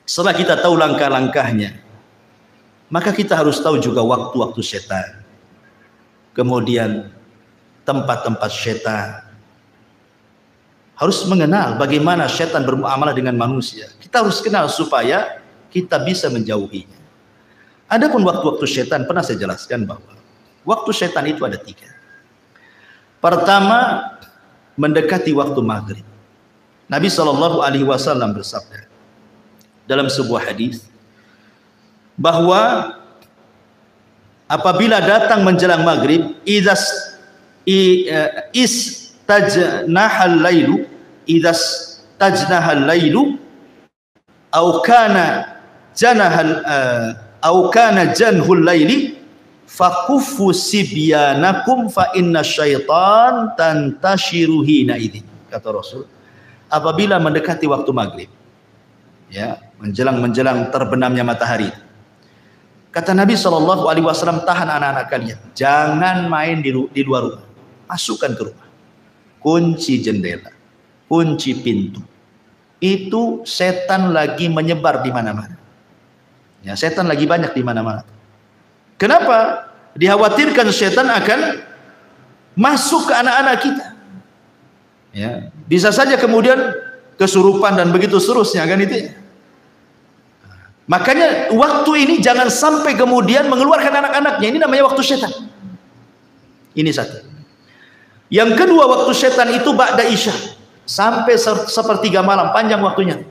setelah kita tahu langkah-langkahnya, maka kita harus tahu juga waktu-waktu setan. Kemudian tempat-tempat setan. Harus mengenal bagaimana setan bermuamalah dengan manusia. Kita harus kenal supaya kita bisa menjauhinya. Adapun waktu-waktu setan, pernah saya jelaskan bahwa waktu setan itu ada 3. Pertama, mendekati waktu maghrib. Nabi SAW bersabda, dalam sebuah hadis bahwa apabila datang menjelang maghrib, istajnahal lailu au kana janhul laili fakuffu sibyanakum fa inna syaitan tantashiru hina idzin. Kata Rasul, apabila mendekati waktu maghrib, ya, menjelang terbenamnya matahari, kata Nabi SAW, tahan anak-anak kalian, jangan main di luar rumah, masukkan ke rumah, kunci jendela, kunci pintu. Itu setan lagi menyebar di mana-mana. Ya, setan lagi banyak di mana-mana. Kenapa? Dikhawatirkan setan akan masuk ke anak-anak kita. Ya, bisa saja kemudian kesurupan dan begitu seterusnya, kan itu. Makanya waktu ini jangan sampai kemudian mengeluarkan anak-anaknya. Ini namanya waktu setan. Ini satu. Yang kedua, waktu setan itu ba'da isya sampai sepertiga malam, panjang waktunya.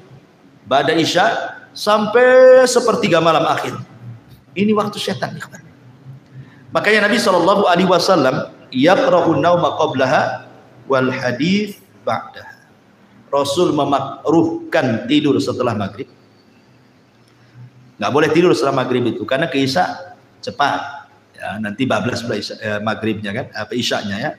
Ba'da isya sampai sepertiga malam akhir. Ini waktu setan. Makanya Nabi SAW yakrahu nauma qablaha wal hadits ba'daha. Rasul memakruhkan tidur setelah maghrib. Nggak boleh tidur setelah maghrib itu karena ke isya cepat. Ya, nanti bablas maghribnya kan, apa isyanya ya.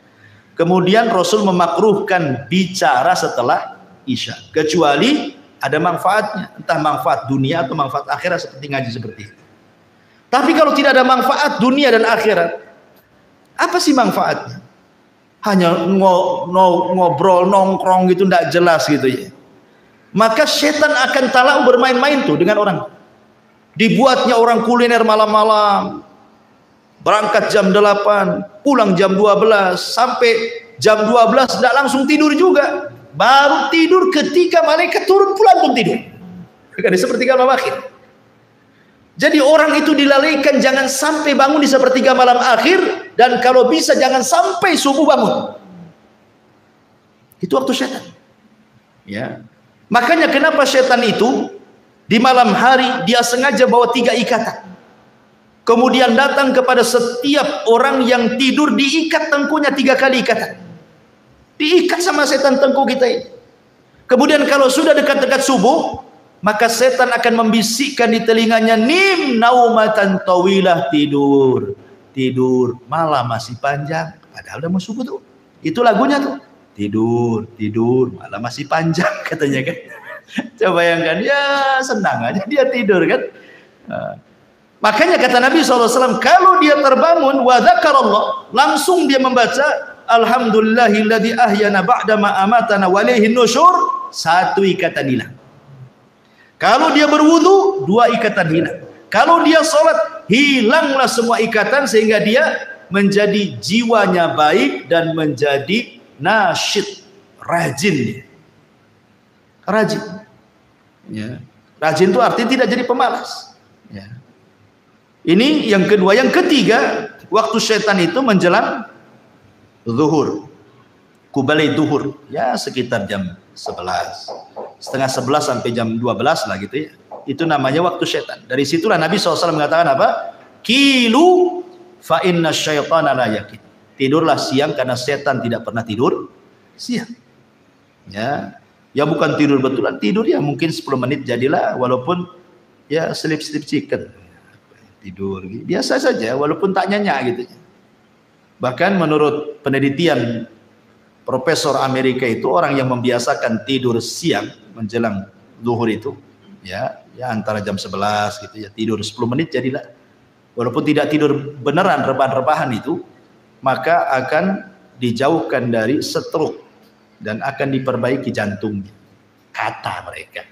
Kemudian Rasul memakruhkan bicara setelah isya, kecuali ada manfaatnya, entah manfaat dunia atau manfaat akhirat seperti ngaji seperti ini. Tapi kalau tidak ada manfaat dunia dan akhirat, apa sih manfaatnya? Hanya ngobrol nongkrong gitu, tidak jelas gitu ya. Maka setan akan talau bermain-main tuh dengan orang. Dibuatnya orang kuliner malam-malam, berangkat jam 8, pulang jam 12, sampai jam 12 tidak langsung tidur juga, baru tidur ketika malaikat turun pula pun tidur. Karena sepertiga malam akhir. Jadi orang itu dilalaikan jangan sampai bangun di sepertiga malam akhir, dan kalau bisa jangan sampai subuh bangun. Itu waktu setan. Ya. Makanya kenapa setan itu di malam hari dia sengaja bawa 3 ikatan. Kemudian datang kepada setiap orang yang tidur, diikat tengkunya 3 kali ikatan. Diikat sama setan tengku kita ini. Kemudian kalau sudah dekat-dekat subuh, maka setan akan membisikkan di telinganya, nim naumatan tawilah, tidur, tidur, malam masih panjang. Padahal udah mau subuh tuh. Itu lagunya tuh. Tidur, tidur, malam masih panjang katanya kan. Coba bayangkan, ya senang aja dia tidur kan. Makanya kata Nabi SAW, kalau dia terbangun wa dzakarallah, langsung dia membaca alhamdulillahilladzi ahyana ba'da ma amatana wa ilaihin nusyur, 1 ikatan hilang. Kalau dia berwudu, 2 ikatan hilang. Kalau dia sholat, hilanglah semua ikatan, sehingga dia menjadi jiwanya baik dan menjadi nasyid, rajin. Rajin. Ya. Rajin itu artinya tidak jadi pemalas. Ya. Ini yang kedua. Yang ketiga, waktu setan itu menjelang zuhur, kubalai zuhur, ya sekitar jam 11, setengah 11 sampai jam 12 lah gitu ya. Itu namanya waktu setan. Dari situlah Nabi SAW mengatakan apa? Kilu fa inna syaitana la yakin. Tidurlah siang karena setan tidak pernah tidur siang. Ya, ya bukan tidur betulan, tidur ya mungkin 10 menit jadilah, walaupun ya sleep chicken. Tidur biasa saja walaupun tak nyenyak gitu. Bahkan menurut penelitian Profesor Amerika itu, orang yang membiasakan tidur siang menjelang zuhur itu ya antara jam 11 gitu ya, tidur 10 menit jadilah, walaupun tidak tidur beneran rebahan-rebahan itu, maka akan dijauhkan dari stroke dan akan diperbaiki jantungnya, kata mereka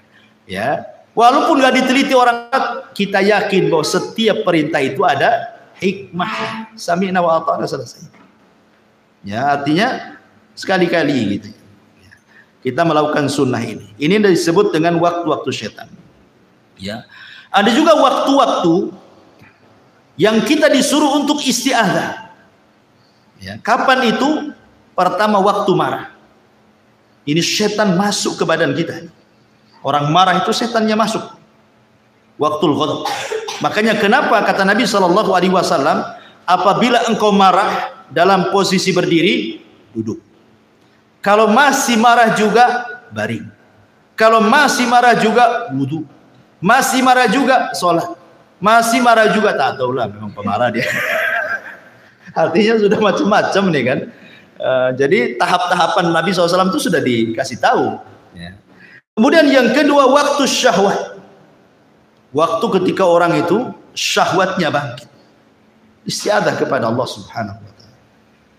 ya. Walaupun nggak diteliti orang, kita yakin bahwa setiap perintah itu ada hikmah. Sami'na wa ata'na, selesai. Ya, artinya sekali-kali gitu. Kita melakukan sunnah ini. Ini disebut dengan waktu-waktu setan. Ya. Ada juga waktu-waktu yang kita disuruh untuk isti'adzah. Ya. Kapan itu? Pertama, waktu marah. Ini setan masuk ke badan kita. Orang marah itu setannya masuk. Waktul ghadab. Makanya kenapa kata Nabi SAW, apabila engkau marah dalam posisi berdiri, duduk. Kalau masih marah juga, baring. Kalau masih marah juga, wudu. Masih marah juga, sholat. Masih marah juga, tak tahu lah, memang pemarah dia. Artinya sudah macam-macam nih kan. Jadi tahap-tahapan Nabi SAW itu sudah dikasih tahu. Ya. Kemudian yang kedua, waktu syahwat. Waktu ketika orang itu syahwatnya bangkit. Istiadah kepada Allah Subhanahu wa Ta'ala.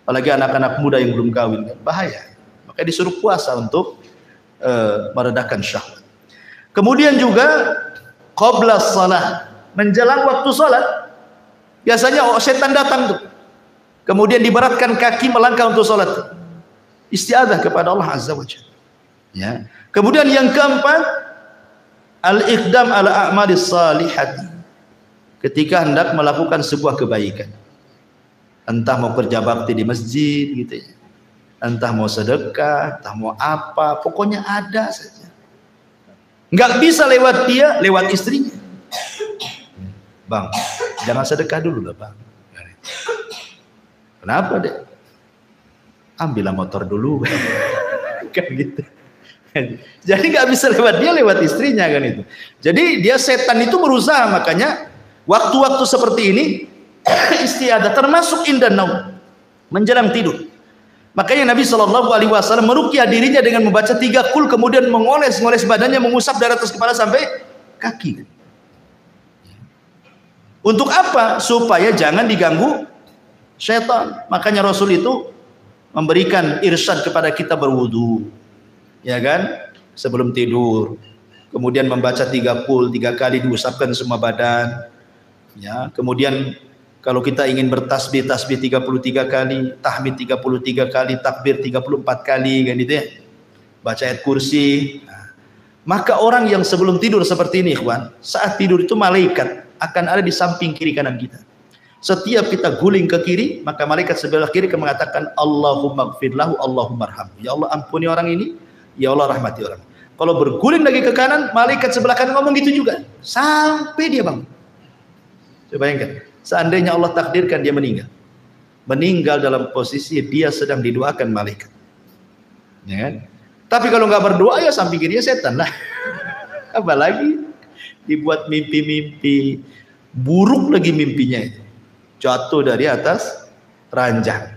Apalagi anak-anak muda yang belum kawin, kan? Bahaya. Maka disuruh puasa untuk meredakan syahwat. Kemudian juga qabla shalah, menjelang waktu salat. Biasanya setan datang tuh. Kemudian diberatkan kaki melangkah untuk salat. Istiadah kepada Allah Azza wa Jalla. Ya. Kemudian yang keempat, al-iqdam ala a'malis salihati. Ketika hendak melakukan sebuah kebaikan. Entah mau kerja bakti di masjid gitu ya. Entah mau sedekah, entah mau apa, pokoknya ada saja. Enggak bisa lewat dia, lewat istrinya. Bang, jangan sedekah dulu lah bang. Kenapa deh? Ambillah motor dulu. Kan gitu. Jadi nggak bisa lewat dia, lewat istrinya kan itu. Jadi dia setan itu berusaha, makanya waktu-waktu seperti ini istiadah termasuk indan naum, menjelang tidur. Makanya Nabi SAW meruqyah dirinya dengan membaca 3 qul, kemudian mengoles-ngoles badannya, mengusap dari atas kepala sampai kaki. Untuk apa? Supaya jangan diganggu syaitan. Makanya Rasul itu memberikan irsyad kepada kita berwudu, ya kan, sebelum tidur. Kemudian membaca 3 qul, 3 kali diusapkan semua badan. Ya, kemudian kalau kita ingin bertasbih, tasbih 33 kali, tahmid 33 kali, takbir 34 kali, kan gitu ya. Baca ayat kursi. Nah, maka orang yang sebelum tidur seperti ini, ikhwan, saat tidur itu malaikat akan ada di samping kiri kanan kita. Setiap kita guling ke kiri, maka malaikat sebelah kiri akan mengatakan Allahumma gfir lahu, Allahumma arham. Ya Allah ampuni orang ini, ya Allah rahmati orang. Kalau berguling lagi ke kanan, malaikat sebelah kanan ngomong gitu juga sampai dia bangun. Coba bayangkan, seandainya Allah takdirkan dia meninggal dalam posisi dia sedang didoakan malaikat, ya kan? Tapi kalau nggak berdoa ya samping kirinya setan lah. Apalagi dibuat mimpi-mimpi buruk lagi mimpinya itu, jatuh dari atas ranjang.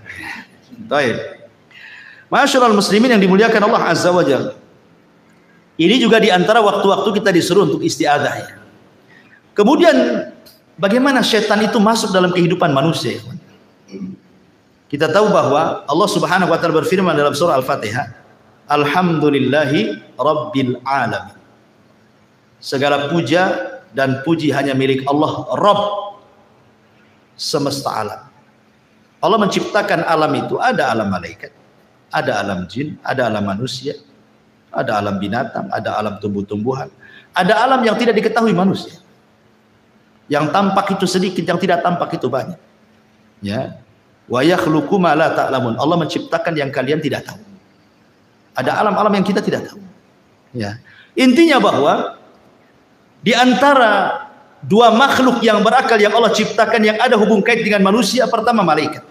Baik, masyaallah muslimin yang dimuliakan Allah Azza wa Jalla. Ini juga diantara waktu-waktu kita disuruh untuk istiadah ya. Kemudian bagaimana setan itu masuk dalam kehidupan manusia? Kita tahu bahwa Allah Subhanahu wa Ta'ala berfirman dalam surah Al-Fatihah, Alhamdulillahi Rabbil Alamin. Segala puja dan puji hanya milik Allah, Rabb semesta alam. Allah menciptakan alam itu, ada alam malaikat, ada alam jin, ada alam manusia, ada alam binatang, ada alam tumbuh-tumbuhan, ada alam yang tidak diketahui manusia. Yang tampak itu sedikit, yang tidak tampak itu banyak. Ya. Wa yakhluqu ma la ta'lamun. Allah menciptakan yang kalian tidak tahu. Ada alam-alam yang kita tidak tahu. Ya. Intinya bahwa di antara dua makhluk yang berakal yang Allah ciptakan yang ada hubung kait dengan manusia, pertama malaikat.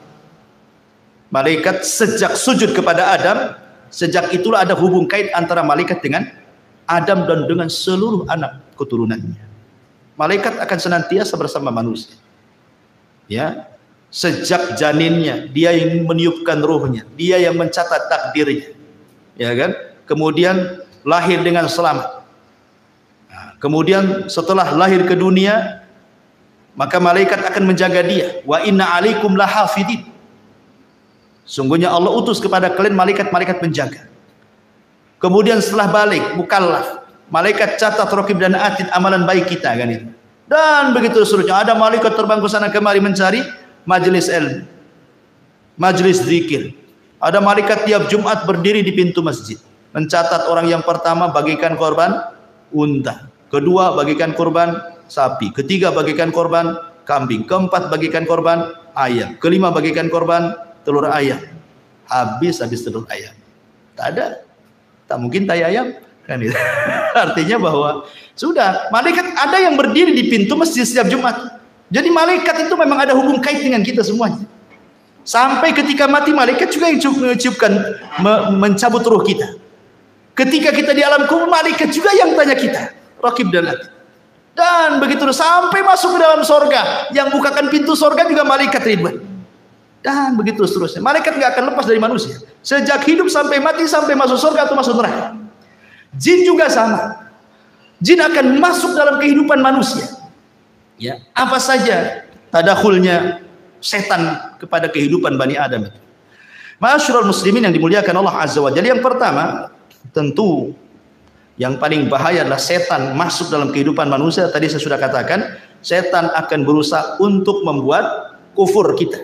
Malaikat sejak sujud kepada Adam, sejak itulah ada hubung kait antara malaikat dengan Adam dan dengan seluruh anak keturunannya. Malaikat akan senantiasa bersama manusia. Ya, sejak janinnya, dia yang meniupkan ruhnya, dia yang mencatat takdirnya. Ya kan? Kemudian lahir dengan selamat. Nah, kemudian setelah lahir ke dunia, maka malaikat akan menjaga dia. Wa inna alaikum lahafidin. Sungguhnya Allah utus kepada kalian malaikat-malaikat penjaga. Kemudian setelah balik, mukallaf, malaikat catat, raqib dan atid amalan baik kita kan itu. Dan begitu seterusnya, ada malaikat terbang ke sana kemari mencari majelis ilmu, majelis zikir. Ada malaikat tiap Jumat berdiri di pintu masjid, mencatat orang yang pertama bagikan korban unta, kedua bagikan korban sapi, ketiga bagikan korban kambing, keempat bagikan korban ayam, kelima bagikan korban telur ayam. Habis telur ayam. Tak ada. Tak mungkin tai ayam. Kan itu. Artinya bahwa sudah malaikat ada yang berdiri di pintu masjid setiap Jumat. Jadi malaikat itu memang ada hubung kait dengan kita semuanya. Sampai ketika mati malaikat juga yang mengucapkan mencabut ruh kita. Ketika kita di alam kubur malaikat juga yang tanya kita, Raqib dan Atid. Dan begitu sampai masuk ke dalam sorga, yang bukakan pintu sorga juga malaikat Ridwan. Dan begitu seterusnya. Malaikat nggak akan lepas dari manusia. Sejak hidup sampai mati, sampai masuk sorga atau masuk neraka. Jin juga sama. Jin akan masuk dalam kehidupan manusia. Ya, apa saja tadakhulnya setan kepada kehidupan Bani Adam itu. Ma'asyiral muslimin yang dimuliakan Allah Azza wa Jalla, yang pertama tentu yang paling bahaya adalah setan masuk dalam kehidupan manusia. Tadi saya sudah katakan, setan akan berusaha untuk membuat kufur kita,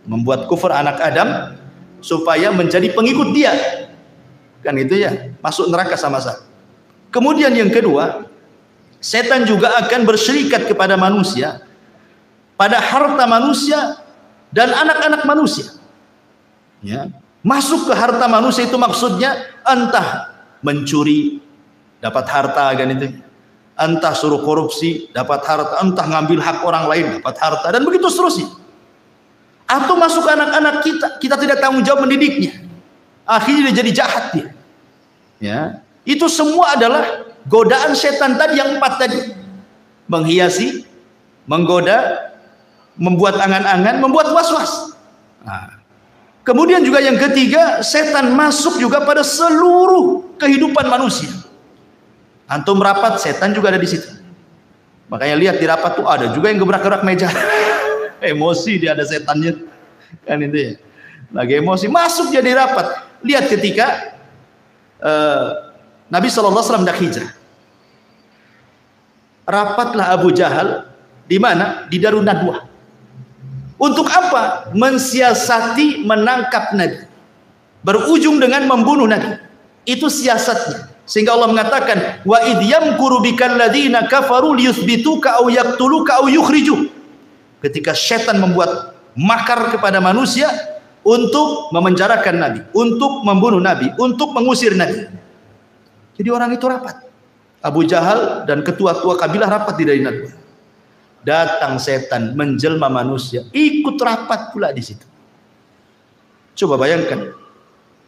membuat kufur anak Adam supaya menjadi pengikut dia, kan itu ya, masuk neraka sama-sama. Kemudian yang kedua, setan juga akan bersyirikat kepada manusia pada harta manusia dan anak-anak manusia. Ya, masuk ke harta manusia itu maksudnya entah mencuri dapat harta, kan itu, entah suruh korupsi dapat harta, entah ngambil hak orang lain dapat harta, dan begitu seterusnya. Atau masuk ke anak-anak kita tidak tanggung jawab mendidiknya, akhirnya dia jadi jahat dia. Ya, itu semua adalah godaan setan tadi yang 4 tadi. Menghiasi, menggoda, membuat angan-angan, membuat was-was. Nah, kemudian juga yang ketiga, setan masuk juga pada seluruh kehidupan manusia. Antum rapat, setan juga ada di situ. Makanya lihat di rapat tuh ada juga yang gebrak-gebrak meja. Emosi dia, ada setannya. Kan itu ya. Lagi emosi, masuk jadi rapat. Lihat ketika Nabi SAW hendak hijrah. Rapatlah Abu Jahal di mana? Di Darun Nadwah. Untuk apa? Mensiasati menangkap Nabi. Berujung dengan membunuh Nabi. Itu siasatnya. Sehingga Allah mengatakan, wa idh yamkuru bikal ladzina kafaru liyuthbituka aw yaqtuluka aw yukhrijuk. Ketika setan membuat makar kepada manusia untuk memenjarakan Nabi, untuk membunuh Nabi, untuk mengusir Nabi. Jadi orang itu rapat. Abu Jahal dan ketua-tua kabilah rapat di Darun Nadwah. Datang setan menjelma manusia, ikut rapat pula di situ. Coba bayangkan,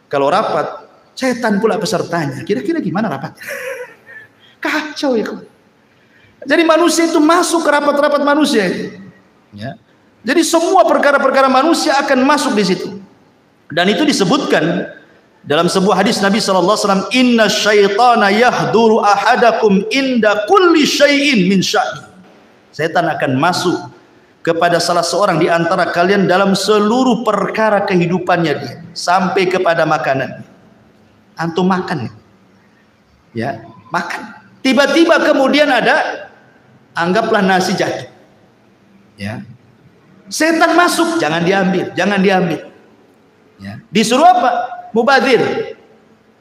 kalau rapat setan pula pesertanya, kira-kira gimana rapatnya? Kacau ya. Jadi manusia itu masuk ke rapat-rapat manusia itu. Ya. Jadi semua perkara-perkara manusia akan masuk di situ. Dan itu disebutkan dalam sebuah hadis Nabi SAW, inna syaitana yahduru ahadakum inda kulli syai'in min sya'ni. Setan akan masuk kepada salah seorang di antara kalian dalam seluruh perkara kehidupannya dia, sampai kepada makanan. Antum makan, ya, makan. Tiba-tiba kemudian ada, anggaplah nasi jatuh, ya. Setan masuk, jangan diambil, jangan diambil. Ya. Disuruh apa? Mubadzir.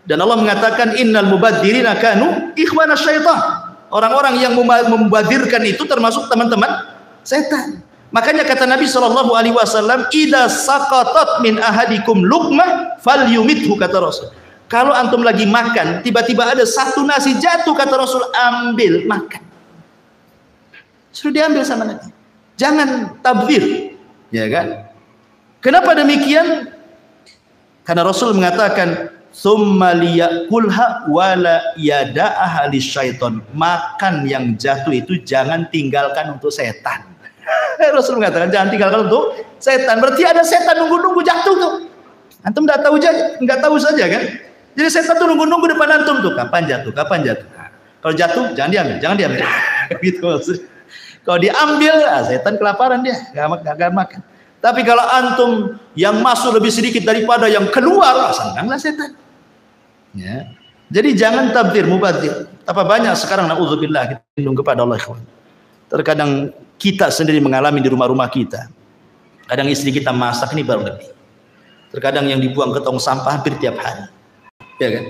Dan Allah mengatakan innal mubadzirina kanu ikhwana syaitan. Orang-orang yang membadzirkan itu termasuk teman-teman setan. Makanya kata Nabi SAW, idza saqatat min ahadikum luqmah falyumithu, kata Rasul. Kalau antum lagi makan, tiba-tiba ada satu nasi jatuh, kata Rasul, ambil, makan. Suruh diambil sama Nabi. Jangan tabdzir, ya kan? Kenapa demikian? Karena Rasul mengatakan, "Tsumma liyakulha wala yada'aha lisyaiton." Makan yang jatuh itu jangan tinggalkan untuk setan. Rasul mengatakan jangan tinggalkan untuk setan. Berarti ada setan nunggu-nunggu jatuh tuh. Antum enggak tahu saja kan? Jadi setan tuh nunggu-nunggu depan antum tuh, kapan jatuh, kapan jatuh. Nah, kalau jatuh jangan diambil, jangan diambil. Gitu maksudnya. Kalau diambil, setan kelaparan dia, enggak makan. Tapi kalau antum yang masuk lebih sedikit daripada yang keluar, senanglah setan. Ya. Jadi jangan tabdzir, mubadzir. Apa banyak sekarang, naudzubillah, kita lindung kepada Allah. Terkadang kita sendiri mengalami di rumah-rumah kita. Kadang istri kita masak ini baru lebih. Terkadang yang dibuang ke tong sampah hampir tiap hari. Ya kan?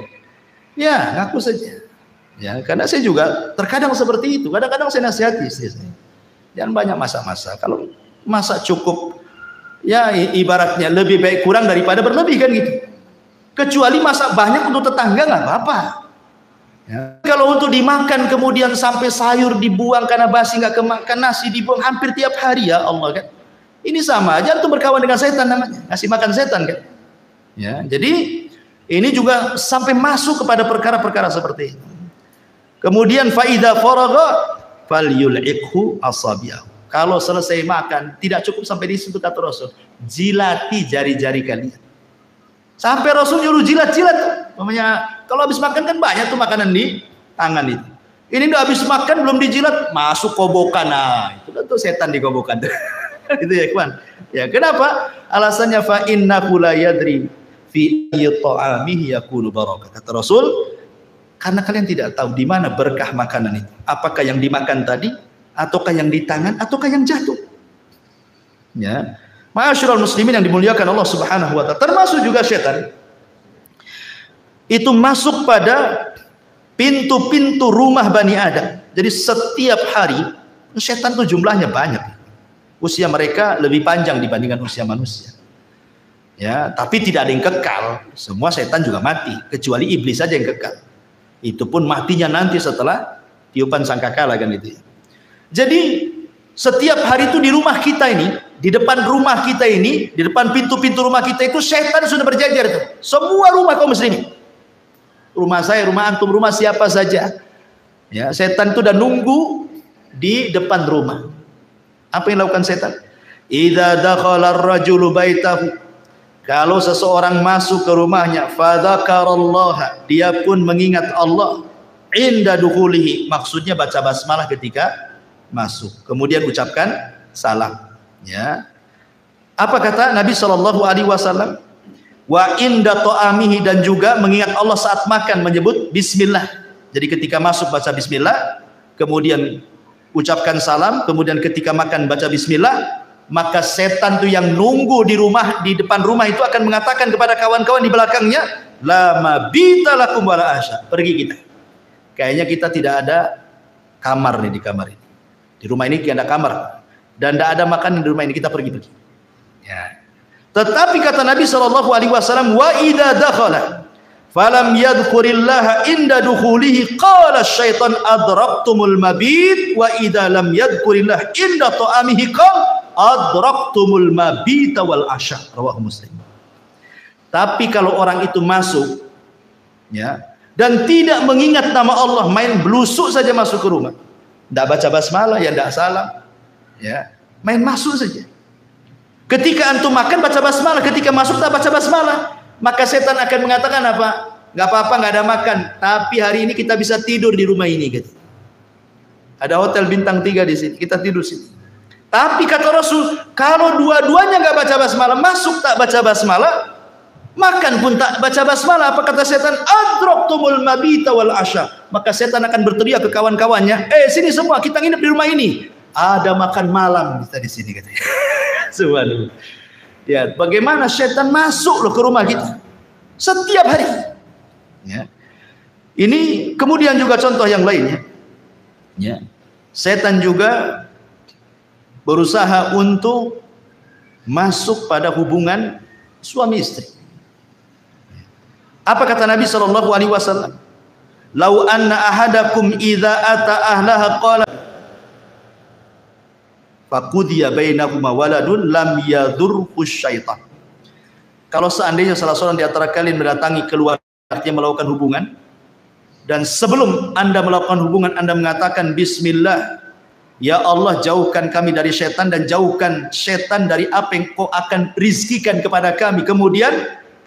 Ya, ngaku saja. Ya, karena saya juga terkadang seperti itu. Kadang-kadang saya nasihati istri saya. Jangan banyak masak-masak. Kalau masak cukup, ya ibaratnya lebih baik kurang daripada berlebih, kan gitu. Kecuali masak banyak untuk tetangga nggak apa-apa. Ya. Kalau untuk dimakan kemudian sampai sayur dibuang karena basi nggak kemakan, nasi dibuang hampir tiap hari, ya Allah kan. Ini sama aja tuh berkawan dengan setan namanya, ngasih makan setan kan. Ya, jadi ini juga sampai masuk kepada perkara-perkara seperti itu. Kemudian faida faragha falyul'iqhu asabi'ahu. Kalau selesai makan tidak cukup sampai di situ kata Rasul, jilati jari-jari kalian. Sampai Rasul nyuruh jilat-jilat. Namanya kalau habis makan kan banyak tuh makanan di tangan itu. Ini udah habis makan belum dijilat, masuk kobokan. Nah, itu tuh setan di kobokan. Itu ya, kawan. Ya, kenapa? Alasannya fa innahu la yadri fi ta'amihi yakunu barakah. Kata Rasul, karena kalian tidak tahu di mana berkah makanan itu. Apakah yang dimakan tadi, ataukah yang di tangan, ataukah yang jatuh. Ya. Ma'asyiral muslimin yang dimuliakan Allah Subhanahu wa taala, termasuk juga setan itu masuk pada pintu-pintu rumah Bani Adam. Jadi setiap hari setan itu jumlahnya banyak. Usia mereka lebih panjang dibandingkan usia manusia. Ya, tapi tidak ada yang kekal. Semua setan juga mati, kecuali iblis saja yang kekal. Itu pun matinya nanti setelah tiupan sangkakala kan itu. Jadi setiap hari itu di rumah kita ini, di depan rumah kita ini, di depan pintu-pintu rumah kita itu setan sudah berjajar itu. Semua rumah kaum muslimin. Rumah saya, rumah antum, rumah siapa saja. Ya, setan itu udah nunggu di depan rumah. Apa yang dilakukan setan? Idza dakhala ar-rajulu baitahu. Kalau seseorang masuk ke rumahnya, fadzakarallaha, dia pun mengingat Allah. Inda dukhulihi, maksudnya baca basmalah ketika masuk. Kemudian ucapkan salam. Ya. Apa kata Nabi Shallallahu Alaihi Wasallam? Wa inda ta'amihi, dan juga mengingat Allah saat makan menyebut Bismillah. Jadi ketika masuk baca Bismillah, kemudian ucapkan salam, kemudian ketika makan baca Bismillah, maka setan tuh yang nunggu di rumah, di depan rumah itu akan mengatakan kepada kawan-kawan di belakangnya, la mabita lakum wala asya. Pergi kita. Kayaknya kita tidak ada kamar nih di kamar ini. Di rumah ini tidak ada kamar dan tidak ada makan di rumah ini, kita pergi-pergi. Ya. Tetapi kata Nabi Shallallahu Alaihi Wasallam, wa idza dakhala falam yadhkurillaha inda dukhulihi qala syaitan adraktumul mabit wa idza lam yadhkurillah inda ta'amihi qala adraktumul mabita wal asya. Rawahu Muslim. Tapi kalau orang itu masuk, ya, dan tidak mengingat nama Allah, main blusuk saja masuk ke rumah, tidak baca basmalah, ya tidak salam, ya, main masuk saja. Ketika antum makan baca basmalah, ketika masuk tak baca basmalah, maka setan akan mengatakan apa? Nggak apa-apa, nggak ada makan, tapi hari ini kita bisa tidur di rumah ini, gitu. Ada hotel bintang 3 di sini, kita tidur sini. Tapi kata Rasul, kalau dua-duanya nggak baca basmalah, masuk tak baca basmalah, makan pun tak baca basmalah, apa kata setan? Adraktumul mabita wal asya. Maka setan akan berteriak ke kawan-kawannya, sini semua, kita nginep di rumah ini. Ada makan malam kita di sini, katanya. Subhanallah. Ya, bagaimana setan masuk loh ke rumah kita setiap hari. Ya. Ini kemudian juga contoh yang lainnya. Ya. Setan juga berusaha untuk masuk pada hubungan suami istri. Apa kata Nabi Shallallahu Alaihi Wasallam? Lau anna ahadakum idza ata ahlaha qala faqudiya bainahuma waladun lam yadurhu syaitan. Kalau seandainya salah seorang di antara kalian mendatangi keluarga, artinya melakukan hubungan, dan sebelum Anda melakukan hubungan Anda mengatakan bismillah, ya Allah jauhkan kami dari syaitan dan jauhkan syaitan dari apa yang kau akan rizkikan kepada kami. Kemudian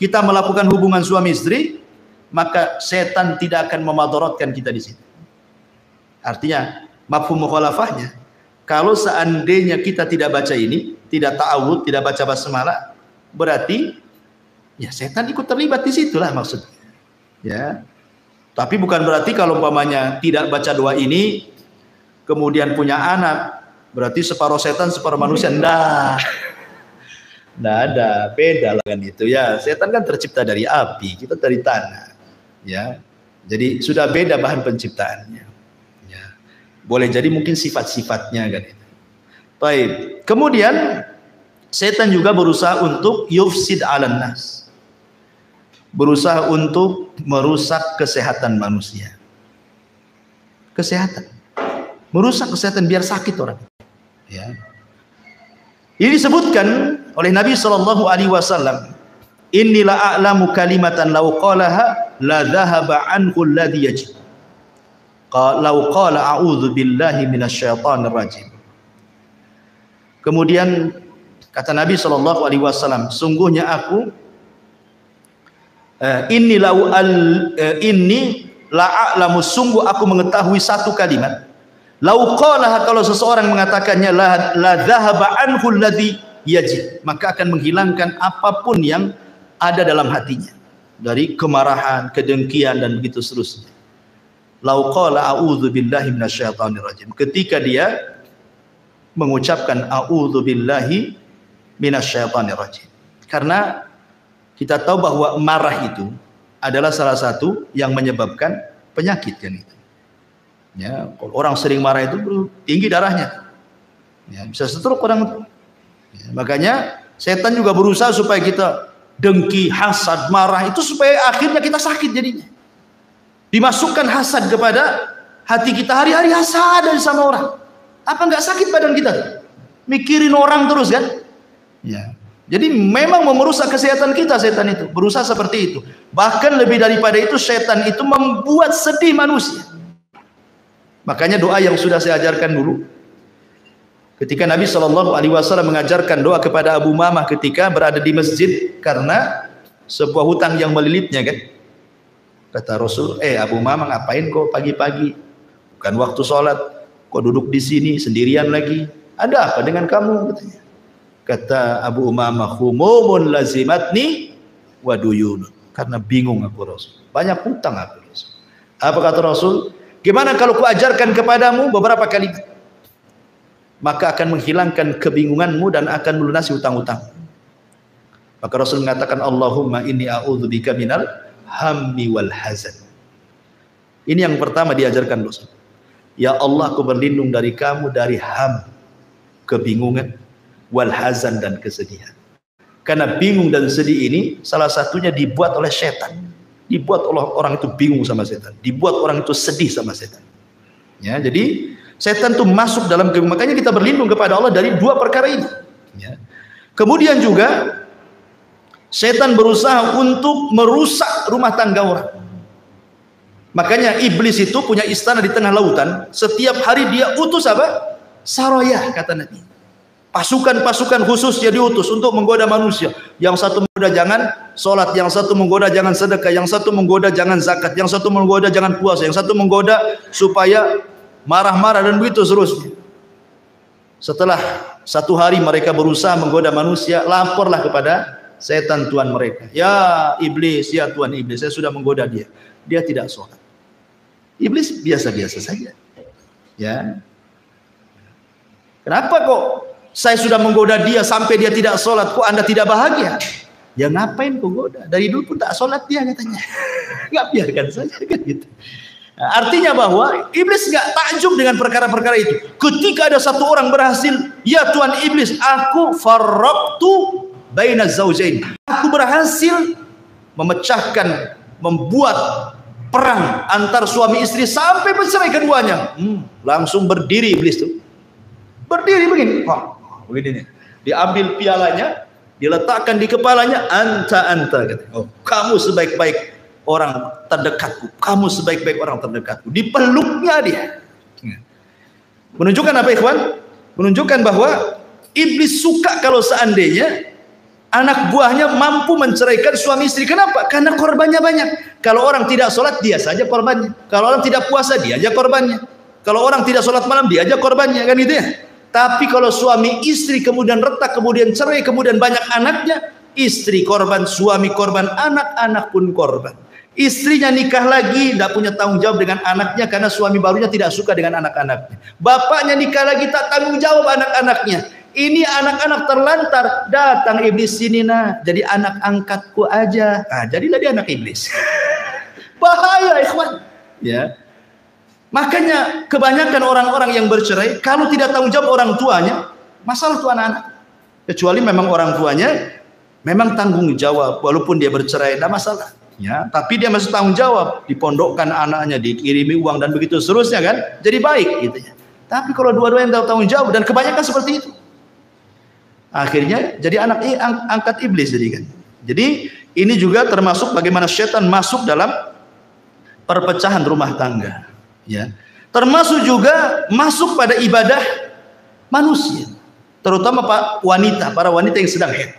kita melakukan hubungan suami istri, maka setan tidak akan memadaratkan kita di situ. Artinya mafhum mukhalafahnya, kalau seandainya kita tidak baca ini, tidak ta'awud, tidak baca basmalah, berarti ya setan ikut terlibat di situlah maksudnya. Ya. Tapi bukan berarti kalau umpamanya tidak baca doa ini kemudian punya anak, berarti separuh setan separuh manusia. Nah, tidak ada, beda lah kan itu ya. Setan kan tercipta dari api, kita dari tanah. Ya, jadi sudah beda bahan penciptaannya. Ya. Boleh jadi mungkin sifat-sifatnya kan itu. Baik. Kemudian setan juga berusaha untuk yufsid 'alan nas. Berusaha untuk merusak kesehatan manusia. kesehatan. Merusak kesehatan biar sakit orang. Ya. Ini disebutkan oleh Nabi sallallahu alaihi wasallam, "Inni la a'lamu kalimatan law qalaha la dhahaba anhu alladhi yajid." Law qala a'udzu billahi minasyaitonir rajim. Kemudian kata Nabi sallallahu alaihi wasallam, sungguhnya aku inni la a'lamu, sungguh aku mengetahui satu kalimat. Lau qalaha, kalau seseorang mengatakannya, la dhahaba anhu alladhi yajid, maka akan menghilangkan apapun yang ada dalam hatinya dari kemarahan, kedengkian dan begitu seterusnya. Lau qala a'udzu billahi minasyaitonir rajim, ketika dia mengucapkan a'udzu billahi minasyaitonir rajim. Karena kita tahu bahwa marah itu adalah salah satu yang menyebabkan penyakit kan itu. Ya, kalau orang sering marah itu tinggi darahnya. Ya, bisa stroke orang itu. Ya, makanya setan juga berusaha supaya kita dengki, hasad, marah itu supaya akhirnya kita sakit jadinya. Dimasukkan hasad kepada hati kita, hari-hari hasad sama orang. Apa nggak sakit badan kita? Mikirin orang terus kan? Ya. Jadi memang merusak kesehatan kita, setan itu berusaha seperti itu. Bahkan lebih daripada itu, setan itu membuat sedih manusia. Makanya doa yang sudah saya ajarkan dulu, ketika Nabi Shallallahu Alaihi Wasallam mengajarkan doa kepada Abu Umamah ketika berada di masjid karena sebuah hutang yang melilitnya kan. Kata Rasul, Abu Umamah ngapain kok pagi-pagi? Bukan waktu sholat, kok duduk di sini sendirian lagi? Ada apa dengan kamu? Katanya. Kata Abu Umamah, humumun lazimatni wa duyun. Karena bingung aku Rasul, banyak hutang aku Rasul. Apa kata Rasul? Gimana kalau ku ajarkan kepadamu beberapa kalimat, maka akan menghilangkan kebingunganmu dan akan melunasi hutang-hutang. Maka Rasul mengatakan, Allahumma inni a'udzubika minal hammi wal hazan. Ini yang pertama diajarkan Rasul. Ya Allah, aku berlindung dari kamu dari ham, kebingungan, wal hazan, dan kesedihan. Karena bingung dan sedih ini salah satunya dibuat oleh setan. Dibuat oleh orang itu bingung sama setan, dibuat orang itu sedih sama setan. Ya, jadi setan itu masuk dalam kebingungan. Makanya kita berlindung kepada Allah dari dua perkara ini. Ya. Kemudian juga setan berusaha untuk merusak rumah tangga orang. Makanya iblis itu punya istana di tengah lautan. Setiap hari dia utus apa? Saroyah, kata Nabi. Pasukan-pasukan khusus dia diutus untuk menggoda manusia. Yang satu menggoda jangan sholat, yang satu menggoda jangan sedekah, yang satu menggoda jangan zakat, yang satu menggoda jangan puasa, yang satu menggoda supaya marah-marah dan begitu seterusnya. Setelah satu hari mereka berusaha menggoda manusia, laporlah kepada setan Tuhan mereka. Ya iblis, ya Tuhan iblis, saya sudah menggoda dia. Dia tidak sholat. Iblis biasa-biasa saja. Ya. Kenapa kok saya sudah menggoda dia sampai dia tidak sholat, kok Anda tidak bahagia? Ya ngapain kok goda? Dari dulu pun tak sholat dia katanya. Nggak, biarkan saja kan gitu. Nah, artinya bahwa iblis nggak takjub dengan perkara-perkara itu. Ketika ada satu orang berhasil, ya Tuhan iblis, aku farraqtu baina zaujain. Aku berhasil memecahkan, membuat perang antar suami istri sampai bercerai keduanya. Langsung berdiri iblis tuh. Berdiri begini. Begini nih, diambil pialanya, diletakkan di kepalanya, anta kata. Oh, kamu sebaik-baik orang terdekatku, kamu sebaik-baik orang terdekatku. Dipeluknya dia. Menunjukkan apa ikhwan? Menunjukkan bahwa iblis suka kalau seandainya anak buahnya mampu menceraikan suami istri. Kenapa? Karena korbannya banyak. Kalau orang tidak sholat, dia saja korbannya. Kalau orang tidak puasa, dia aja korbannya. Kalau orang tidak sholat malam, dia aja korbannya, kan gitu ya. Tapi kalau suami istri kemudian retak, kemudian cerai, kemudian banyak anaknya, istri korban, suami korban, anak-anak pun korban. Istrinya nikah lagi, tidak punya tanggung jawab dengan anaknya karena suami barunya tidak suka dengan anak-anaknya. Bapaknya nikah lagi, tak tanggung jawab anak-anaknya. Ini anak-anak terlantar, datang iblis sini nah, jadi anak angkatku aja. Nah, jadilah dia anak iblis. Bahaya ikhwan. Ya. Makanya kebanyakan orang-orang yang bercerai, kalau tidak tanggung jawab orang tuanya, masalah itu anak-anak. Kecuali memang orang tuanya memang tanggung jawab, walaupun dia bercerai, tidak masalah. Ya, tapi dia masih tanggung jawab, dipondokkan anaknya, dikirimi uang dan begitu seterusnya kan, jadi baik gitu ya. Tapi kalau dua-duanya tanggung jawab dan kebanyakan seperti itu, akhirnya jadi anak angkat iblis jadi kan. Jadi ini juga termasuk bagaimana setan masuk dalam perpecahan rumah tangga, ya. Termasuk juga masuk pada ibadah manusia, terutama para wanita yang sedang haid.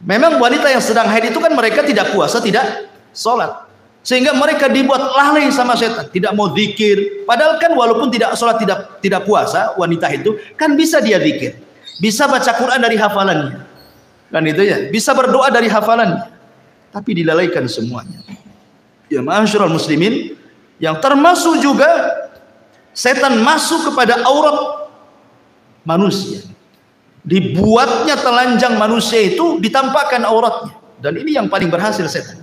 Memang wanita yang sedang haid itu kan mereka tidak puasa, tidak sholat, sehingga mereka dibuat lalai sama setan, tidak mau zikir. Padahal kan walaupun tidak sholat, tidak puasa, wanita itu kan bisa dia zikir, bisa baca Quran dari hafalannya, kan itu ya, bisa berdoa dari hafalannya, tapi dilalaikan semuanya. Ya ma'asyiral muslimin, yang termasuk juga setan masuk kepada aurat manusia. Dibuatnya telanjang manusia itu, ditampakkan auratnya, dan ini yang paling berhasil setan.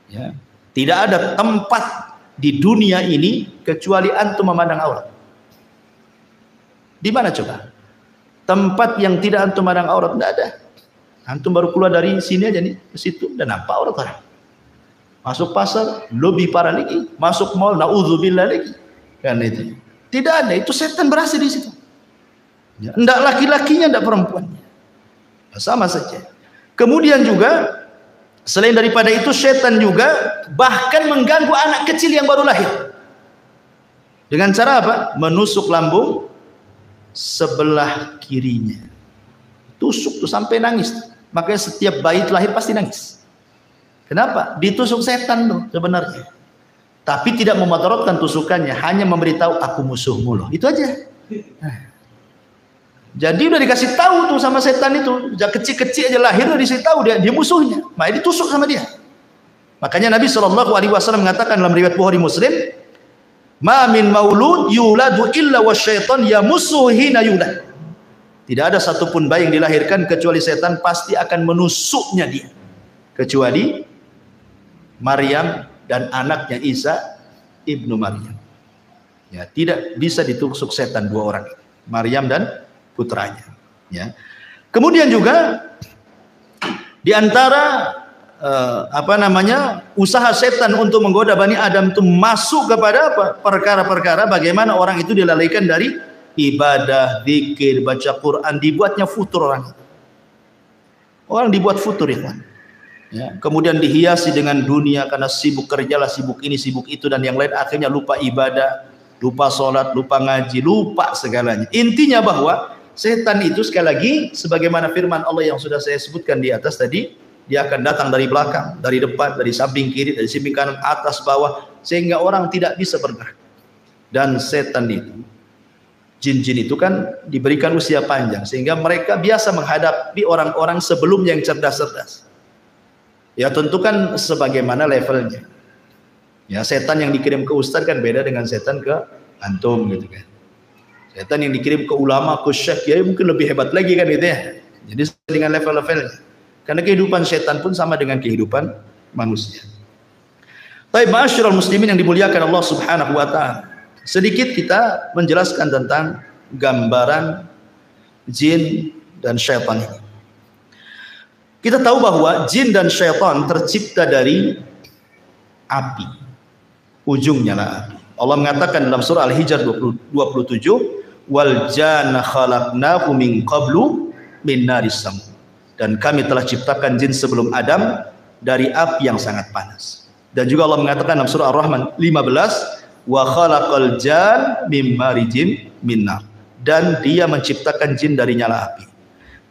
Ya, tidak ada tempat di dunia ini kecuali antum memandang aurat. Di mana coba? Tempat yang tidak antum memandang aurat, tidak ada. Antum baru keluar dari sini aja nih ke situ dan nampak aurat orang. Masuk pasar lebih parah lagi, masuk mall naudzubillah lagi. Kan itu. Tidak ada, itu setan berhasil di situ. Ya, enggak laki-lakinya, enggak perempuannya, sama saja. Kemudian juga selain daripada itu, setan juga bahkan mengganggu anak kecil yang baru lahir dengan cara apa? Menusuk lambung sebelah kirinya, tusuk tuh sampai nangis. Makanya setiap bayi lahir pasti nangis. Kenapa? Ditusuk setan tuh sebenarnya, tapi tidak memudaratkan tusukannya, hanya memberitahu aku musuhmu loh, itu aja. Jadi udah dikasih tahu tuh sama setan itu, sejak kecil-kecil aja lahir udah dikasih tahu dia musuhnya, makanya ditusuk sama dia. Makanya Nabi SAW mengatakan dalam riwayat Bukhari Muslim, ma min maulud yuladu illa wasyaitan yamussuhu hina yulad. Tidak ada satupun bayi yang dilahirkan kecuali setan pasti akan menusuknya dia, kecuali Maryam dan anaknya Isa ibnu Maryam. Ya, tidak bisa ditusuk setan dua orang, Maryam dan putranya. Ya. Kemudian juga di antara usaha setan untuk menggoda Bani Adam itu masuk kepada apa? Perkara-perkara bagaimana orang itu dilalaikan dari ibadah, zikir, baca Quran, dibuatnya futur orang. Orang dibuat futur ya. Ya. Kemudian dihiasi dengan dunia karena sibuk kerjalah, sibuk ini, sibuk itu dan yang lain, akhirnya lupa ibadah, lupa sholat, lupa ngaji, lupa segalanya. Intinya bahwa setan itu sekali lagi sebagaimana firman Allah yang sudah saya sebutkan di atas tadi, dia akan datang dari belakang, dari depan, dari samping kiri, dari samping kanan, atas, bawah, sehingga orang tidak bisa bergerak. Dan setan itu, jin-jin itu kan diberikan usia panjang, sehingga mereka biasa menghadapi orang-orang sebelumnya yang cerdas-cerdas. Ya tentu kan sebagaimana levelnya. Ya setan yang dikirim ke ustaz kan beda dengan setan ke antum gitu kan. Setan yang dikirim ke ulama, ke syekh, ya mungkin lebih hebat lagi kan gitu ya. Jadi dengan level-levelnya. Karena kehidupan setan pun sama dengan kehidupan manusia. Baik, ma'asyiral muslimin yang dimuliakan Allah Subhanahu wa taala. Sedikit kita menjelaskan tentang gambaran jin dan syaitan ini. Kita tahu bahwa jin dan syaitan tercipta dari api. Ujungnya lah api. Allah mengatakan dalam surah Al-Hijr 27, wal janna khalaqnahu min qablu min naris sam. Dan kami telah ciptakan jin sebelum Adam dari api yang sangat panas. Dan juga Allah mengatakan dalam surah Ar-Rahman 15, wa khalaqal jan mim marijin min nar. Dan dia menciptakan jin dari nyala api.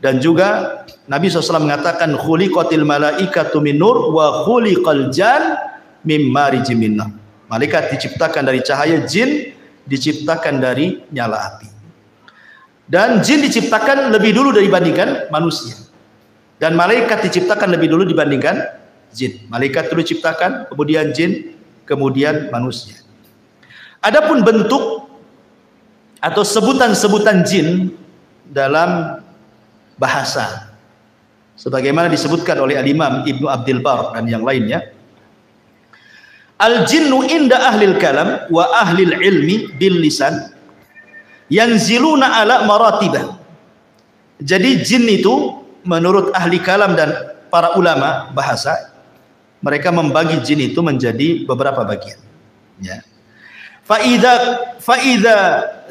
Dan juga Nabi SAW mengatakan khuliqatil malaikatu min nur wa khuliqal jan mim marijin min nar. Malaikat diciptakan dari cahaya, jin diciptakan dari nyala api. Dan jin diciptakan lebih dulu dibandingkan manusia. Dan malaikat diciptakan lebih dulu dibandingkan jin. Malaikat dulu diciptakan, kemudian jin, kemudian manusia. Adapun bentuk atau sebutan-sebutan jin dalam bahasa, sebagaimana disebutkan oleh Al-Imam Ibnu Abdul Bar dan yang lainnya, al-jinnu inda ahlil kalam wa ahlil ilmi bil lisan yanziluna ala maratibah. Jadi jin itu menurut ahli kalam dan para ulama bahasa mereka membagi jin itu menjadi beberapa bagian. Ya. Faida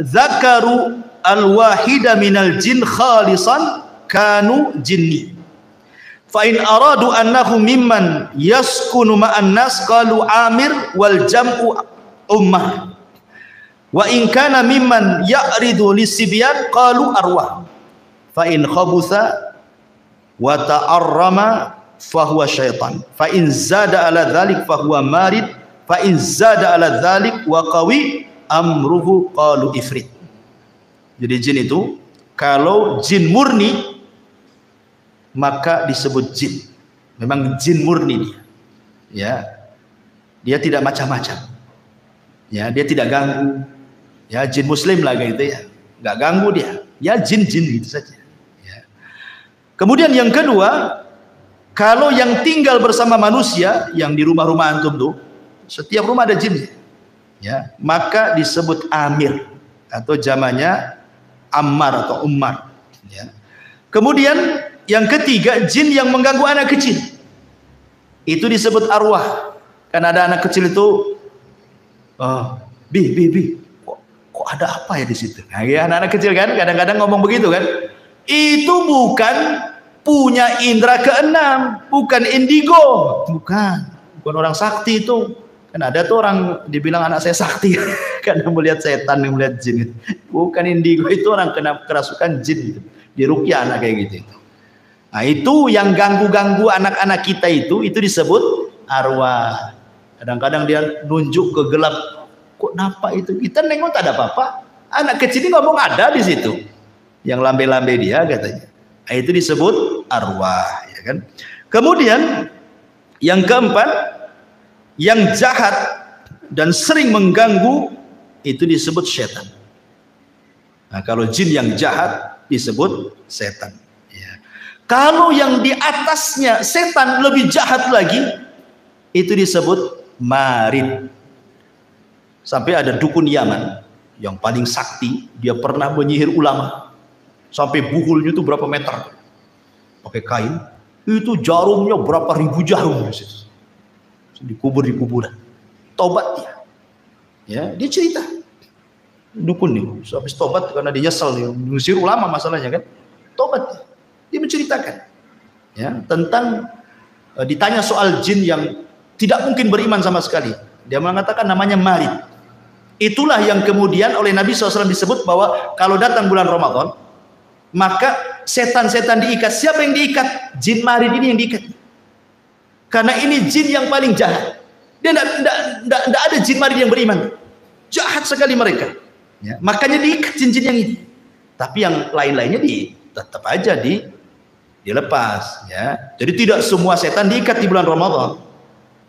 zakaru al-wahida minal jin khalisan kanu jinni. Fa in aradu annahu mimman yaskunu ma'an nas qalu amir wal jam'u ummah. Wa in kana mimman ya'ridu lisibyan qalu arwah. Fa in khabutha wa ta'arrama fahuwa syaitan. Fa in zada ala dhalik fahuwa marid. Fa in zada ala dhalik wa qawi amruhu qalu ifrit. Jadi jin itu kalau jin murni maka disebut jin. Memang jin murni dia. Ya. Dia tidak macam-macam. Ya, dia tidak ganggu. Ya, jin muslim lah gitu ya. Enggak ganggu dia. Ya jin-jin gitu saja. Ya. Kemudian yang kedua, kalau yang tinggal bersama manusia yang di rumah-rumah antum tuh, setiap rumah ada jin, ya, maka disebut amir atau jamannya ammar atau ummar. Ya. Kemudian yang ketiga, jin yang mengganggu anak kecil, itu disebut arwah. Kan ada anak kecil itu, kok ada apa ya di situ? Nah, ya, anak-anak kecil kan kadang-kadang ngomong begitu kan. Itu bukan punya indera keenam, bukan indigo, bukan orang sakti itu. Kan ada tuh orang dibilang anak saya sakti karena melihat setan, melihat jin. Bukan indigo, itu orang kena kerasukan jin gitu. Diruqyah anak kayak gitu. Nah, itu yang ganggu-ganggu anak-anak kita itu disebut arwah. Kadang-kadang dia nunjuk ke gelap. Kok nampak itu? Kita nengok tak ada apa-apa. Anak kecil ini ngomong ada di situ. Yang lambe-lambe dia katanya. Nah, itu disebut arwah, ya kan? Kemudian yang keempat, yang jahat dan sering mengganggu itu disebut setan. Nah, kalau jin yang jahat disebut setan. Ya. Kalau yang di atasnya setan lebih jahat lagi, itu disebut marid. Sampai ada dukun Yaman yang paling sakti, dia pernah menyihir ulama. Sampai buhulnya itu berapa meter. Pakai kain, itu jarumnya berapa ribu jarum. Dikubur di kuburan. Tobat dia. Ya, dia cerita. Dukun nih, habis tobat karena dia nyesel nih, mengusir ulama masalahnya kan. Tobat dia. Dia menceritakan ya tentang ditanya soal jin yang tidak mungkin beriman sama sekali. Dia mengatakan namanya marid. Itulah yang kemudian oleh Nabi SAW disebut bahwa kalau datang bulan Ramadan, maka setan-setan diikat. Siapa yang diikat? Jin marid ini yang diikat. Karena ini jin yang paling jahat. Dia tidak ada jin marid yang beriman. Jahat sekali mereka. Ya, makanya diikat jin-jin yang ini. Tapi yang lain-lainnya tetap aja dilepas. Ya. Jadi tidak semua setan diikat di bulan Ramadan.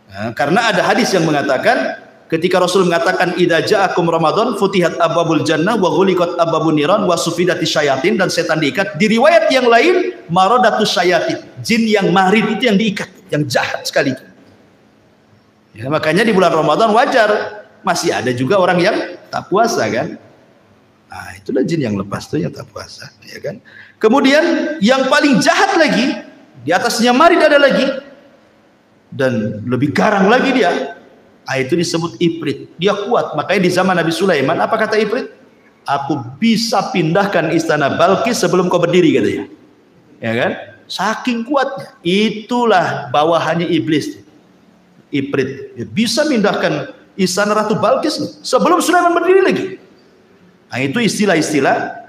Ya, karena ada hadis yang mengatakan, ketika Rasul mengatakan idza ja'akum Ramadan futihat abwabul jannah wa ghuliqat abwabun niran wa sufidatis syayatin, dan setan diikat. Di riwayat yang lain maradatus syayatin, jin yang marid itu yang diikat, yang jahat sekali. Ya, makanya di bulan Ramadan wajar masih ada juga orang yang tak puasa kan. Nah, itulah jin yang lepas tuh yang tak puasa, ya kan. Kemudian yang paling jahat lagi, di atasnya marid ada lagi, dan lebih garang lagi dia. Itu disebut ifrit. Dia kuat. Makanya di zaman Nabi Sulaiman, apa kata ifrit? Aku bisa pindahkan istana Balkis sebelum kau berdiri, katanya. Ya kan? Saking kuatnya. Itulah bawahannya iblis. Ifrit. Dia bisa pindahkan istana Ratu Balkis sebelum Sulaiman berdiri lagi. Nah, itu istilah-istilah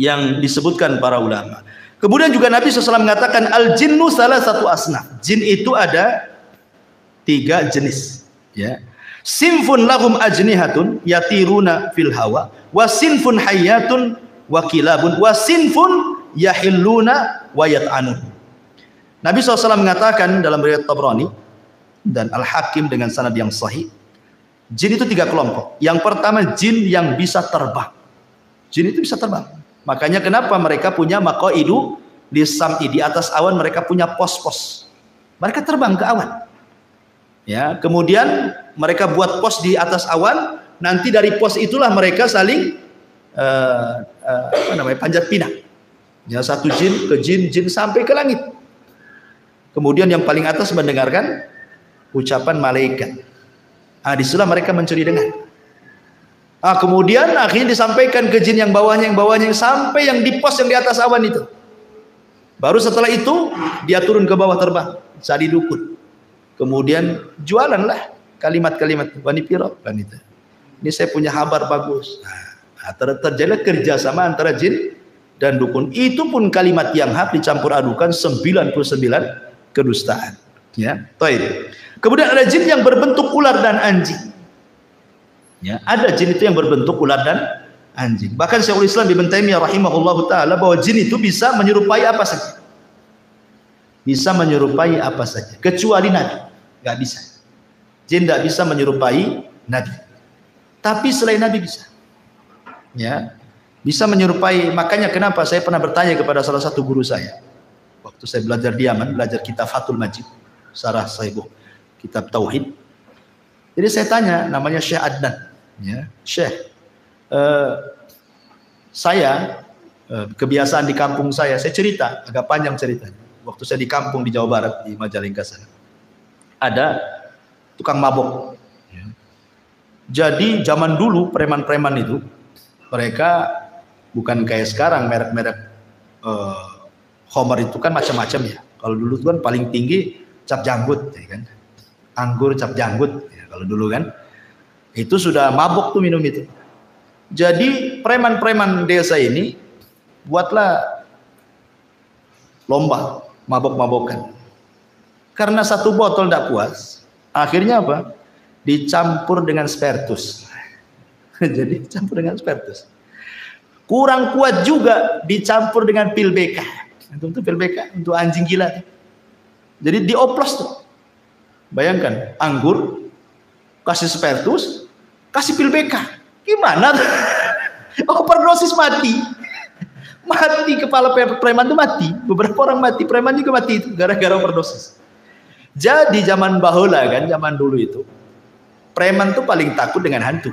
yang disebutkan para ulama. Kemudian juga Nabi SAW mengatakan al-jinnu salah satu asnaf. Jin itu ada 3 jenis. Ya, sinfun lahum ajnihatun yatiruna fil hawa, wa sinfun hayyatun wa kilabun, wa sinfun yahilluna wa yat'anun. Nabi SAW mengatakan dalam riwayat Tabrani dan Al-Hakim dengan sanad yang sahih, jin itu 3 kelompok. Yang pertama, jin yang bisa terbang. Jin itu bisa terbang. Makanya kenapa mereka punya maqaidu lisam'i, di atas awan mereka punya pos-pos. Mereka terbang ke awan. Ya, kemudian mereka buat pos di atas awan. Nanti dari pos itulah mereka saling panjat pinang. Ya, satu jin ke jin sampai ke langit. Kemudian yang paling atas mendengarkan ucapan malaikat. Disitulah mereka mencuri dengar. Kemudian akhirnya disampaikan ke jin yang bawahnya, sampai yang di pos yang di atas awan itu. Baru setelah itu dia turun ke bawah terbang, sadi dukun. Kemudian jualanlah kalimat-kalimat wanipiro kan itu. Ini saya punya kabar bagus. Terjadilah kerjasama antara jin dan dukun. Itu pun kalimat yang hak dicampur adukan 99 kedustaan. Ya, baik. Kemudian ada jin yang berbentuk ular dan anjing. Ya, ada jin itu yang berbentuk ular dan anjing. Bahkan Syekhul Islam Ibnu Taimiyah rahimahullahu taala bahwa jin itu bisa menyerupai apa saja. Bisa menyerupai apa saja, kecuali nabi. Enggak bisa. Jin tidak bisa menyerupai nabi. Tapi selain nabi bisa. Ya. Bisa menyerupai, makanya kenapa saya pernah bertanya kepada salah satu guru saya. Waktu saya belajar di Yaman, belajar kitab Fathul Majid, Syarah Sahih kitab Tauhid. Jadi saya tanya, namanya Syekh Adnan, ya, Syekh, saya kebiasaan di kampung saya cerita, agak panjang ceritanya. Waktu saya di kampung di Jawa Barat, di Majalengka sana, ada tukang mabok. Ya. Jadi zaman dulu preman-preman itu, mereka bukan kayak sekarang merek-merek Homer itu kan macam-macam ya. Kalau dulu itu kan paling tinggi cap janggut, ya kan? Anggur cap janggut, ya, kalau dulu kan. Itu sudah mabuk tuh minum itu. Jadi preman-preman desa ini buatlah lomba mabok-mabokan. Karena satu botol tidak puas, akhirnya apa? Dicampur dengan spiritus. Jadi campur dengan spiritus. Kurang kuat juga dicampur dengan pil BK. Untuk pil BK untuk anjing gila. Jadi dioplos tuh. Bayangkan, anggur kasih spiritus, kasih pil BK. Gimana? Overdosis mati. Mati kepala preman itu mati. Beberapa orang mati, preman juga mati itu gara-gara overdosis. Jadi zaman bahula kan, zaman dulu itu preman tuh paling takut dengan hantu.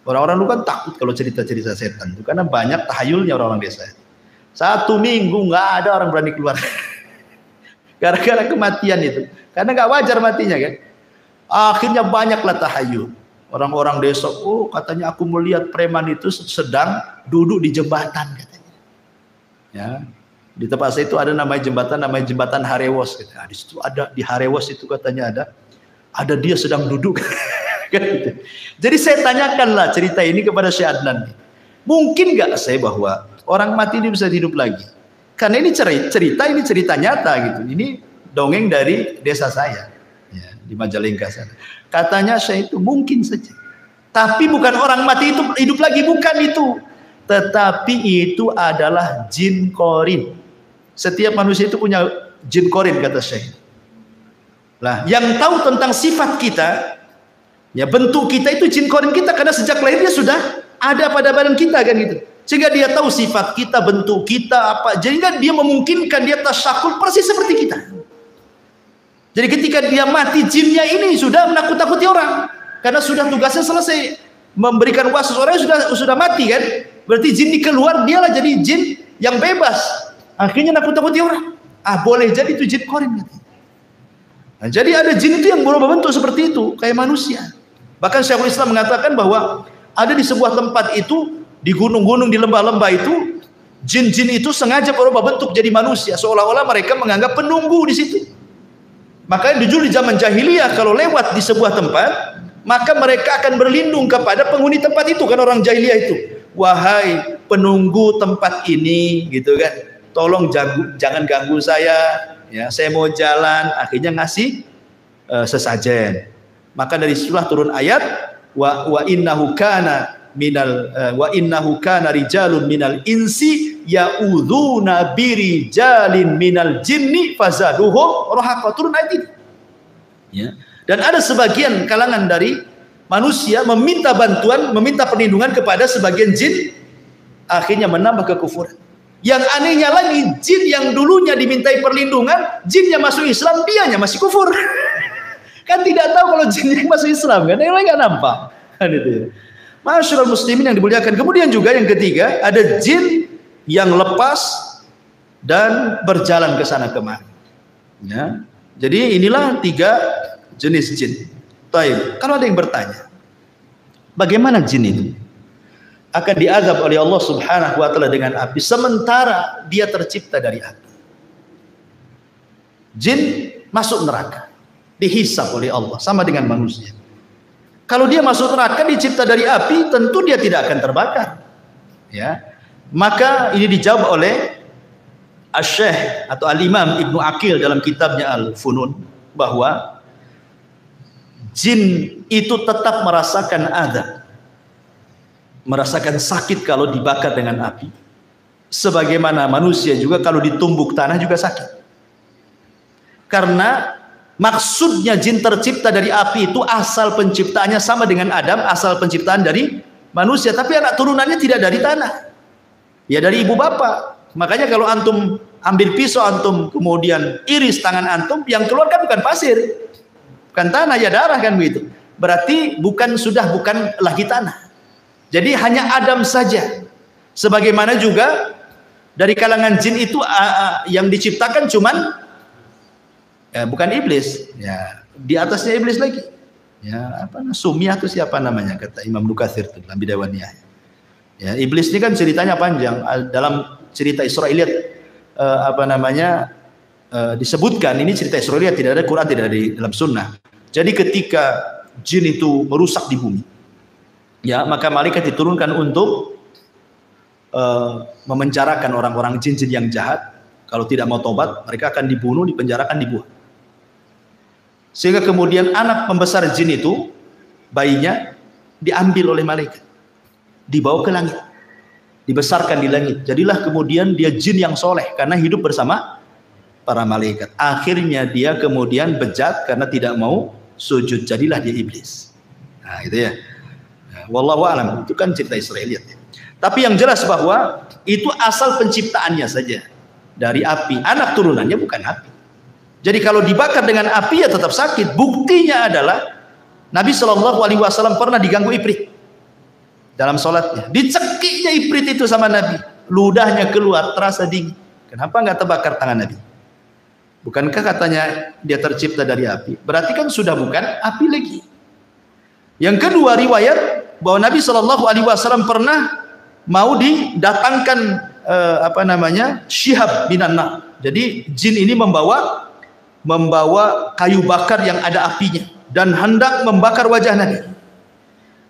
Orang-orang dulu kan takut kalau cerita-cerita setan itu karena banyak tahayulnya orang-orang desa. 1 minggu nggak ada orang berani keluar gara-gara kematian itu. Karena nggak wajar matinya kan. Akhirnya banyaklah tahayul. Orang-orang desa, oh katanya aku melihat preman itu sedang duduk di jembatan katanya. Ya, di tempat saya itu ada namanya jembatan Harewos. Di situ ada, di Harewos itu katanya ada dia sedang duduk. Jadi saya tanyakanlah cerita ini kepada Syekh Adnan. Mungkin nggak saya bahwa orang mati ini bisa hidup lagi? Karena ini cerita nyata gitu. Ini dongeng dari desa saya, ya, di Majalengka sana. Katanya saya itu mungkin saja. Tapi bukan orang mati itu hidup lagi, bukan itu. Tetapi itu adalah jin korin. Setiap manusia itu punya jin korin kata Syekh. Lah, yang tahu tentang sifat kita, ya bentuk kita itu jin korin kita karena sejak lahir dia sudah ada pada badan kita kan gitu. Sehingga dia tahu sifat kita, bentuk kita apa. Jadi kan dia memungkinkan dia tasyakul persis seperti kita. Jadi ketika dia mati, jinnya ini sudah menakut-takuti orang karena sudah tugasnya selesai memberikan waswas orang sudah mati kan. Berarti jin ini keluar, dialah jadi jin yang bebas. Akhirnya nakut-takuti orang. Boleh jadi itu jin korin. Nah, jadi ada jin itu yang berubah bentuk seperti itu kayak manusia. Bahkan Syekhul Islam mengatakan bahwa ada di sebuah tempat itu, di gunung-gunung, di lembah-lembah itu, jin-jin itu sengaja berubah bentuk jadi manusia, seolah-olah mereka menganggap penunggu di situ. Makanya dulu di zaman jahiliyah kalau lewat di sebuah tempat, maka mereka akan berlindung kepada penghuni tempat itu kan, orang jahiliyah itu. Wahai penunggu tempat ini, gitu kan, tolong jangan ganggu saya, ya, saya mau jalan. Akhirnya ngasih sesajen. Maka dari situlah turun ayat wa innahu kana rijalun minal insi ya'udzuna birijalin minal jinni fazaduhum rahaqa. Turun ayat ini. Ya. Dan ada sebagian kalangan dari manusia meminta bantuan, meminta perlindungan kepada sebagian jin, akhirnya menambah kekufuran. Yang anehnya lagi, jin yang dulunya dimintai perlindungan, jinnya masuk Islam, dianya masih kufur. Kan tidak tahu kalau jinnya masuk Islam kan, yang lain nggak nampak. Kan itu ya. Masyaallah muslimin yang dimuliakan. Kemudian juga yang ketiga, ada jin yang lepas dan berjalan ke sana kemari. Ya. Jadi inilah 3 jenis jin. Taib. Kalau ada yang bertanya, bagaimana jin itu akan diazab oleh Allah Subhanahu wa taala dengan api sementara dia tercipta dari api? Jin masuk neraka, dihisab oleh Allah sama dengan manusia. Kalau dia masuk neraka dicipta dari api, tentu dia tidak akan terbakar. Ya. Maka ini dijawab oleh Asy-Syaikh atau Al-Imam Ibnu Aqil dalam kitabnya Al-Funun bahwa jin itu tetap merasakan azab, merasakan sakit kalau dibakar dengan api, sebagaimana manusia juga kalau ditumbuk tanah juga sakit. Karena maksudnya jin tercipta dari api itu asal penciptaannya sama dengan Adam, asal penciptaan dari manusia, tapi anak turunannya tidak dari tanah, ya dari ibu bapak. Makanya kalau antum ambil pisau, antum kemudian iris tangan antum, yang keluar kan bukan pasir, bukan tanah, ya darah kan begitu. Berarti bukan lagi tanah. Jadi hanya Adam saja. Sebagaimana juga dari kalangan jin itu yang diciptakan cuman bukan iblis, ya di atasnya iblis lagi. Ya apa Sumiyah itu siapa namanya, kata Imam Nukatsir dalam Bidawaniyah. Ya iblis ini kan ceritanya panjang. Dalam cerita Israiliyat disebutkan, ini cerita Israiliyat, tidak ada Quran, tidak ada di dalam sunnah. Jadi ketika jin itu merusak di bumi, ya maka malaikat diturunkan untuk memenjarakan orang-orang jin-jin yang jahat. Kalau tidak mau tobat, mereka akan dibunuh, dipenjarakan, dibuang. Sehingga kemudian anak pembesar jin itu, bayinya diambil oleh malaikat, dibawa ke langit, dibesarkan di langit. Jadilah kemudian dia jin yang soleh karena hidup bersama para malaikat. Akhirnya dia kemudian bejat karena tidak mau sujud, jadilah dia iblis. Nah itu ya. Wallahu a'lam, itu kan cerita Israiliyat. Tapi yang jelas bahwa itu asal penciptaannya saja dari api, anak turunannya bukan api. Jadi kalau dibakar dengan api ya tetap sakit. Buktinya adalah Nabi Shallallahu Alaihi Wasallam pernah diganggu ifrit dalam sholatnya. Dicekiknya ifrit itu sama Nabi, ludahnya keluar terasa dingin. Kenapa nggak terbakar tangan Nabi? Bukankah katanya dia tercipta dari api? Berarti kan sudah bukan api lagi. Yang kedua, riwayat bahwa Nabi Shallallahu Alaihi Wasallam pernah mau didatangkan syihab minan nar. Jadi jin ini membawa kayu bakar yang ada apinya dan hendak membakar wajah Nabi.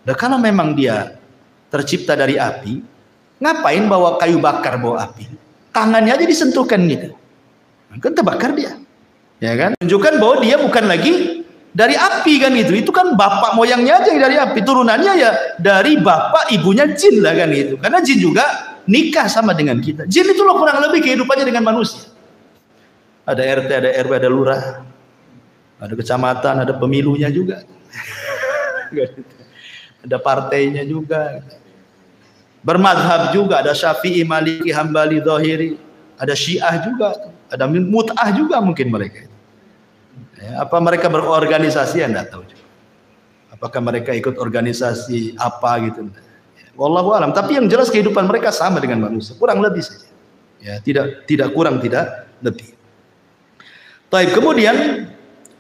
Dan kalau memang dia tercipta dari api, ngapain bawa kayu bakar, bawa api? Tangannya aja disentuhkan gitu, kan terbakar dia, ya kan? Tunjukkan bahwa dia bukan lagi dari api kan itu. Itu kan bapak moyangnya aja yang dari api, turunannya ya dari bapak ibunya jin lah kan itu. Karena jin juga nikah sama dengan kita. Jin itu loh kurang lebih kehidupannya dengan manusia. Ada RT, ada RW, ada lurah, ada kecamatan, ada pemilunya juga, ada partainya juga, bermadhab juga, ada Syafi'i, Maliki, Hambali, Zahiri, ada Syiah juga, ada Mut'ah juga mungkin mereka. Ya, apa mereka berorganisasi? Anda tahu juga. Apakah mereka ikut organisasi apa gitu? Wallahu alam. Tapi yang jelas kehidupan mereka sama dengan manusia, kurang lebih saja. Ya, tidak kurang, tidak lebih. Baik, kemudian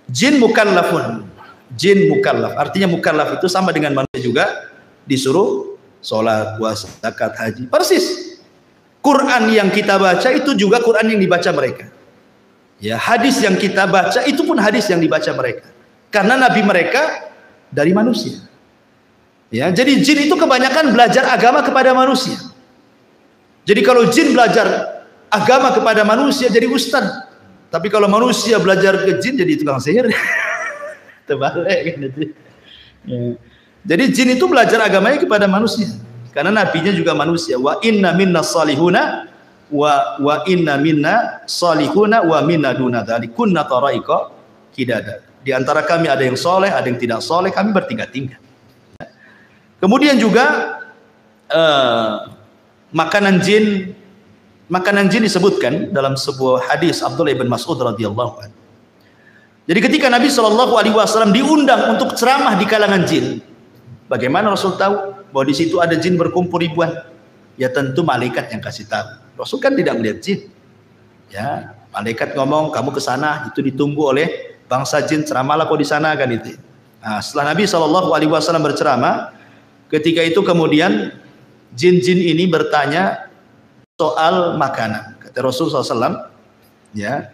jin mukallafun. Jin mukallaf, artinya mukallaf itu sama dengan manusia juga, disuruh sholat, puasa, zakat, haji. Persis. Quran yang kita baca itu juga Quran yang dibaca mereka. Ya, hadis yang kita baca itu pun hadis yang dibaca mereka. Karena nabi mereka dari manusia. Ya, jadi jin itu kebanyakan belajar agama kepada manusia. Jadi kalau jin belajar agama kepada manusia jadi ustaz. Tapi kalau manusia belajar ke jin jadi tukang sihir. Terbalik kan itu. Ya. Jadi jin itu belajar agamanya kepada manusia. Karena nabinya juga manusia. Wa inna minna salihuna wa inna minna salihuna wa minna duna dzalik kunna tara'iqa qidada. Di antara kami ada yang soleh, ada yang tidak soleh, kami bertingkat-tingkat. Kemudian juga makanan jin disebutkan dalam sebuah hadis Abdullah bin Mas'ud radhiyallahu anhu. Jadi ketika Nabi Shallallahu Alaihi Wasallam diundang untuk ceramah di kalangan jin, bagaimana Rasul tahu bahwa di situ ada jin berkumpul ribuan? Ya tentu malaikat yang kasih tahu. Rasul kan tidak melihat jin. Ya, malaikat ngomong kamu ke sana, itu ditunggu oleh bangsa jin ceramahlah kau di sana kan itu. Nah, setelah Nabi SAW berceramah, ketika itu kemudian jin-jin ini bertanya soal makanan. Kata Rasul SAW, ya,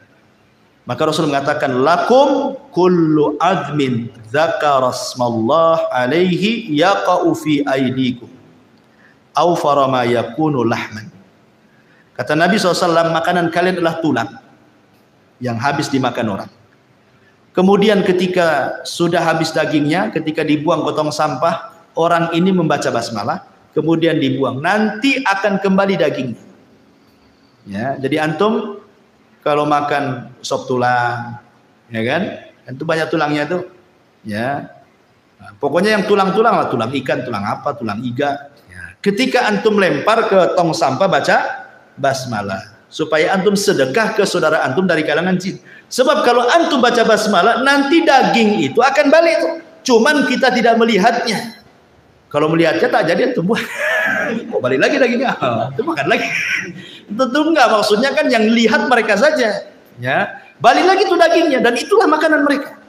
maka Rasul mengatakan, lakum kullu admin dzakarasmallah alaihi yaqa'u fi aidikum au farama yakunu lahman. Kata Nabi SAW, makanan kalian adalah tulang yang habis dimakan orang. Kemudian ketika sudah habis dagingnya, ketika dibuang ke tong sampah, orang ini membaca basmalah, kemudian dibuang. Nanti akan kembali dagingnya. Ya, jadi antum kalau makan sop tulang, ya kan? Itu banyak tulangnya tuh. Ya. Nah, pokoknya yang tulang-tulang lah, tulang ikan, tulang apa, tulang iga. Ya. Ketika antum lempar ke tong sampah, baca basmalah supaya antum sedekah ke saudara antum dari kalangan jin. Sebab kalau antum baca basmalah, nanti daging itu akan balik tuh. Cuman kita tidak melihatnya. Kalau melihatnya tak jadi antum buat. Kok balik lagi dagingnya? Itu makan lagi. Tentu enggak, maksudnya kan yang lihat mereka saja. Ya, balik lagi tuh dagingnya dan itulah makanan mereka.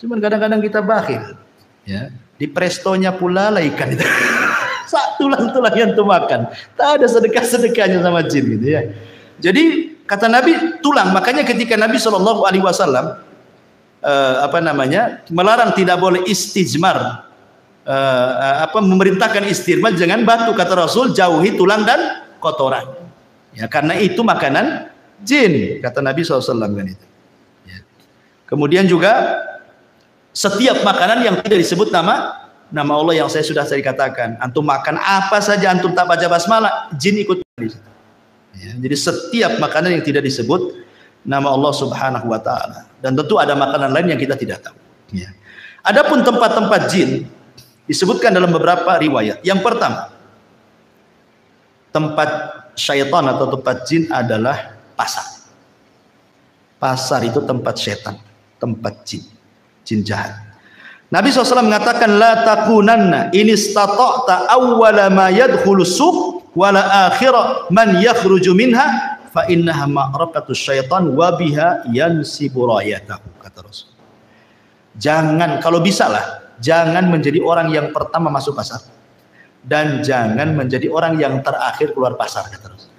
Cuman kadang-kadang kita bakhil. Ya, di prestonya pula lah ikan itu. Tulang-tulang yang tuh makan. Tak ada sedekah-sedekahnya sama jin gitu ya. Jadi kata Nabi tulang, makanya ketika Nabi SAW melarang tidak boleh istijmar, memerintahkan istijmar jangan batu, kata Rasul jauhi tulang dan kotoran. Ya, karena itu makanan jin, kata Nabi SAW kan itu. Ya. Kemudian juga setiap makanan yang tidak disebut nama Allah yang saya sudah katakan, antum makan apa saja antum tak baca basmalah, jin ikut di situ. Ya, jadi setiap makanan yang tidak disebut nama Allah Subhanahu wa taala, dan tentu ada makanan lain yang kita tidak tahu. Ya. Adapun tempat-tempat jin disebutkan dalam beberapa riwayat. Yang pertama, tempat syaitan atau tempat jin adalah pasar. Pasar itu tempat syaitan, tempat jin, jin jahat. Nabi SAW mengatakan, la takunanna in istata'ta awwala ma yadkhulu suq wala akhira man yakhruju minha fa innaha ma'raqatu syaitan wa biha yansibu rayatahu, kata Rasul. Jangan, kalau bisa lah, jangan menjadi orang yang pertama masuk pasar dan jangan menjadi orang yang terakhir keluar pasar, kata Rasul.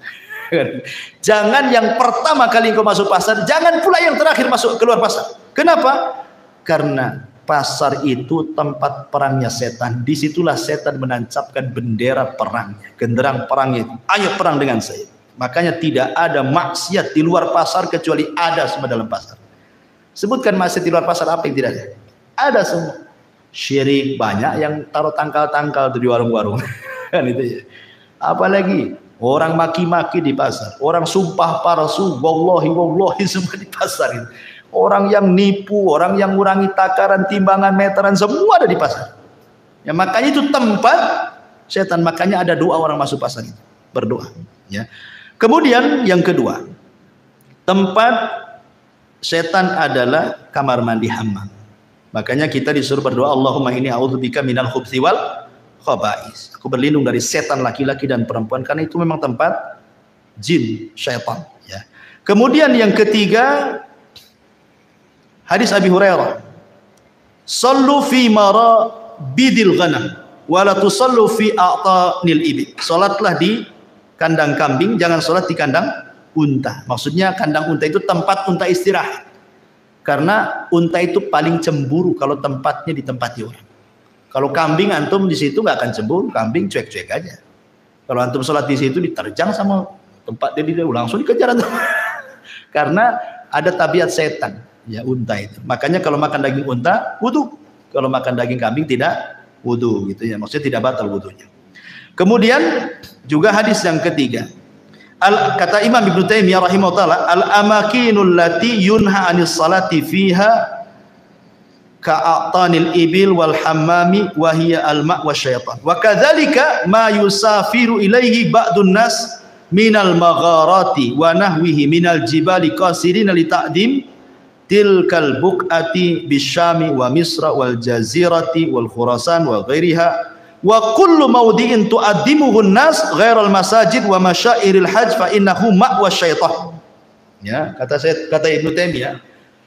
Jangan yang pertama kali kau masuk pasar, jangan pula yang terakhir masuk keluar pasar. Kenapa? Karena pasar itu tempat perangnya setan. Disitulah setan menancapkan bendera perangnya, genderang perangnya itu. Ayo perang dengan saya. Makanya tidak ada maksiat di luar pasar kecuali ada semua dalam pasar. Sebutkan maksiat di luar pasar apa yang tidak ada? Ada semua. Syirik banyak yang taruh tangkal-tangkal di warung-warung. Kan itu ya. Apalagi orang maki-maki di pasar, orang sumpah palsu, wallahi semua di pasar itu. Orang yang nipu, orang yang ngurangi takaran, timbangan, meteran, semua ada di pasar. Ya, makanya itu tempat setan. Makanya ada doa orang masuk pasar itu, berdoa. Ya. Kemudian yang kedua, tempat setan adalah kamar mandi hammam. Makanya kita disuruh berdoa, Allahumma inni a'udzubika minal khubthi wal khaba'is. Aku berlindung dari setan laki-laki dan perempuan, karena itu memang tempat jin, syaitan. Ya. Kemudian yang ketiga, hadis Abi Hurairah, sallu fi marabidil ghanam wa la tusallu fi a'tanil ibil. Salatlah di kandang kambing, jangan salat di kandang unta. Maksudnya kandang unta itu tempat unta istirahat. Karena unta itu paling cemburu kalau tempatnya ditempati orang. Kalau kambing antum di situ nggak akan cemburu, kambing cuek-cuek aja. Kalau antum salat di situ diterjang sama tempat dia langsung dikejar antum. Karena ada tabiat setan. Ya, unta itu. Makanya kalau makan daging unta wudu, kalau makan daging kambing tidak wudu gitu ya. Maksudnya tidak batal wudunya. Kemudian juga hadis yang ketiga. Kata Imam Ibnu Taimiyah rahimahullah, al-amakinul lati yunha 'anis salati fiha ka'atanil ibil wal hammami wa hiya al-ma' wasyaitan. Wa kadzalika ma yusafiru ilaihi ba'dun nas minal magharati wa nahwihi minal jibali qasirin li ta'dim tilkal buq'ati bisyami wa misra wal jazirati wal khurasan wa ghairiha wa kullu mawdi'in tu'addimuhu an-nas ghairal masajid wa masyairil hajj fa innahu ma'wa syaitan. Ya, kata Ibnu Taimiyah,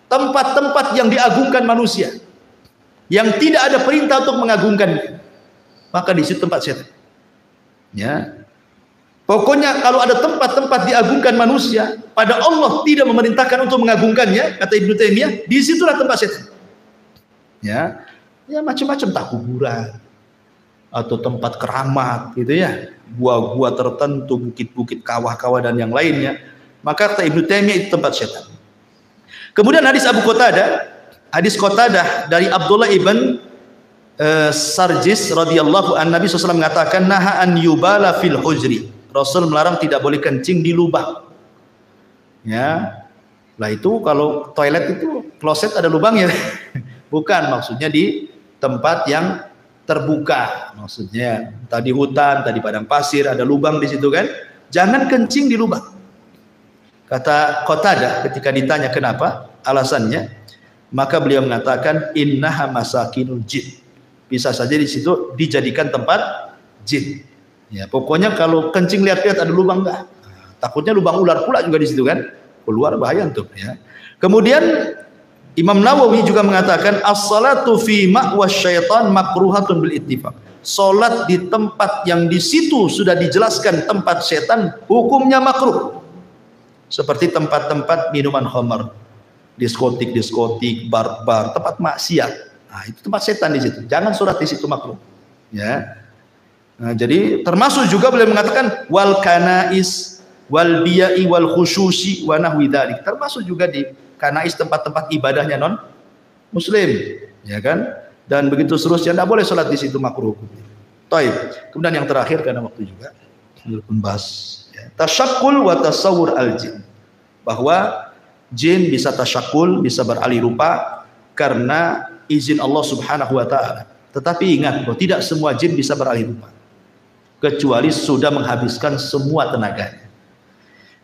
tempat-tempat yang diagungkan manusia, yang tidak ada perintah untuk mengagungkannya, maka di situ tempat setan. Ya, pokoknya kalau ada tempat-tempat diagungkan manusia, pada Allah tidak memerintahkan untuk mengagungkannya, kata Ibnu Taimiyah, disitulah tempat setan. Ya, ya macam-macam, tak kuburan atau tempat keramat, gitu ya, gua-gua tertentu, bukit-bukit, kawah-kawah dan yang lainnya. Maka kata Ibnu Taimiyah itu tempat setan. Kemudian hadis Abu Qatadah, hadis Qatadah dari Abdullah ibn Sarjis radhiyallahu an, Nabi SAW mengatakan, naha an yubala fil hujri. Rasul melarang tidak boleh kencing di lubang. Ya, lah itu kalau toilet itu kloset ada lubangnya. Bukan, maksudnya di tempat yang terbuka. Maksudnya tadi hutan, tadi padang pasir, ada lubang di situ kan. Jangan kencing di lubang. Kata Qatadah ketika ditanya kenapa, alasannya, maka beliau mengatakan innaha masakinul jin. Bisa saja di situ dijadikan tempat jin. Ya, pokoknya kalau kencing lihat-lihat ada lubang enggak? Takutnya lubang ular pula juga di situ kan. Keluar bahaya tuh ya. Kemudian Imam Nawawi juga mengatakan as-salatu fi ma'was syaitan makruhatun bil ittifaq. Salat di tempat yang di situ sudah dijelaskan tempat setan hukumnya makruh. Seperti tempat-tempat minuman khamar, diskotik, bar-bar, tempat maksiat. Nah, itu tempat setan di situ. Jangan sholat di situ, makruh. Ya. Nah, jadi termasuk juga boleh mengatakan wal kanais, wal biya'i, wal khusyusi, wa nahwi dzalik. Termasuk juga di kanais, tempat-tempat ibadahnya non muslim, ya kan? Dan begitu seterusnya, tidak boleh sholat di situ, makruh. Taib. Kemudian yang terakhir karena waktu juga, walaupun bahas ya. Tasyakkul wa tasawwur al-jin. Bahwa jin bisa tasyakul, bisa beralih rupa karena izin Allah Subhanahu wa taala. Tetapi ingat bahwa tidak semua jin bisa beralih rupa, kecuali sudah menghabiskan semua tenaganya.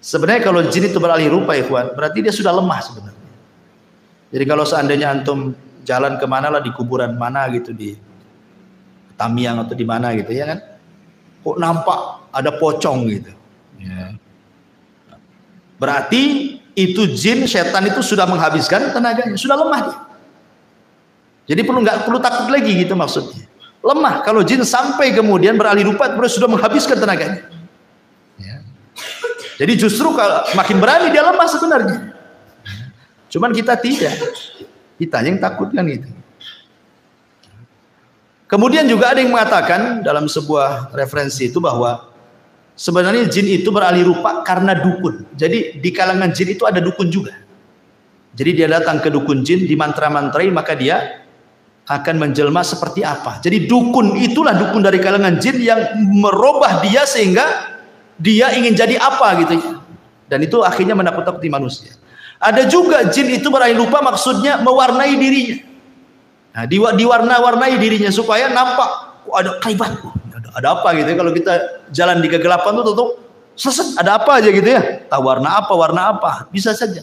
Sebenarnya kalau jin itu beralih rupa, ikhwan, berarti dia sudah lemah sebenarnya. Jadi kalau seandainya antum jalan kemana lah, di kuburan mana gitu, di Tamiang atau di mana gitu ya kan, kok nampak ada pocong gitu ya, berarti itu jin, setan itu sudah menghabiskan tenaganya, sudah lemah dia. Jadi nggak perlu takut lagi gitu maksudnya. Lemah kalau jin sampai kemudian beralih rupa, sudah menghabiskan tenaganya. Ya. Jadi justru kalau makin berani dia lemah sebenarnya. Cuman kita tidak, kita yang takut kan gitu. Kemudian juga ada yang mengatakan dalam sebuah referensi itu bahwa sebenarnya jin itu beralih rupa karena dukun. Jadi di kalangan jin itu ada dukun juga. Jadi dia datang ke dukun jin, dimantra-mantrai, maka dia akan menjelma seperti apa. Jadi dukun itulah dukun dari kalangan jin yang merubah dia sehingga dia ingin jadi apa gitu ya. Dan itu akhirnya menakut-nakuti manusia. Ada juga jin itu beralih rupa maksudnya mewarnai dirinya. Nah, diwarna-warnai dirinya supaya nampak ada kaibat, ada apa gitu ya. Kalau kita jalan di kegelapan tuh seset, ada apa aja gitu ya. Tahu warna apa, bisa saja.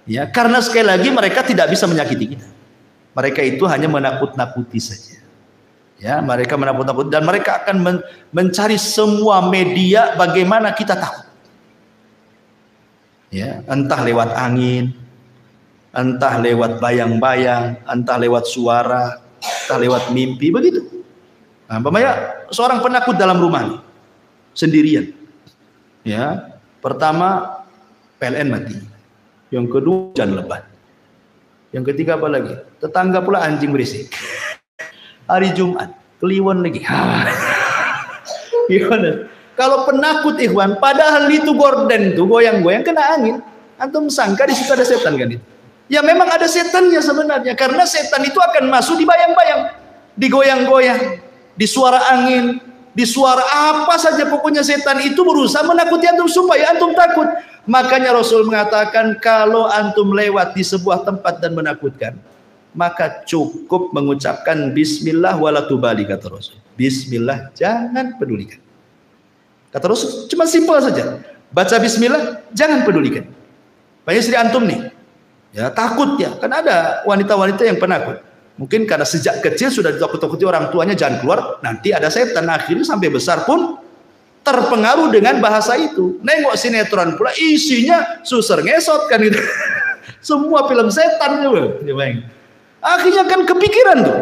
Ya, karena sekali lagi mereka tidak bisa menyakiti kita. Mereka itu hanya menakut-nakuti saja. Ya, mereka menakut-nakuti dan mereka akan mencari semua media bagaimana kita takut. Ya, entah lewat angin, entah lewat bayang-bayang, entah lewat suara, entah lewat mimpi, begitu. Nah, umpamanya seorang penakut dalam rumah sendirian. Ya, pertama PLN mati. Yang kedua hujan lebat. Yang ketiga apa lagi? Tetangga pula anjing berisik. Hari Jumat, kliwon lagi. Gimana? Kalau penakut ikhwan, padahal itu gorden tuh goyang-goyang kena angin. Antum sangka di situ ada setan kan itu? Ya memang ada setannya sebenarnya, karena setan itu akan masuk di bayang-bayang, digoyang-goyang, di suara angin, di suara apa saja, pokoknya setan itu berusaha menakuti antum supaya antum takut. Makanya Rasul mengatakan kalau antum lewat di sebuah tempat dan menakutkan, maka cukup mengucapkan bismillah wala tubali, kata Rasul. Bismillah, jangan pedulikan. Kata Rasul, cuma simpel saja. Baca bismillah, jangan pedulikan. Banyak istri antum nih, ya takut ya, kan ada wanita-wanita yang penakut. Mungkin karena sejak kecil sudah ditakut-takuti orang tuanya, jangan keluar, nanti ada setan. Akhirnya sampai besar pun terpengaruh dengan bahasa itu. Nengok sinetron pula isinya suser ngesot kan gitu. Semua film setan juga. Akhirnya kan kepikiran tuh.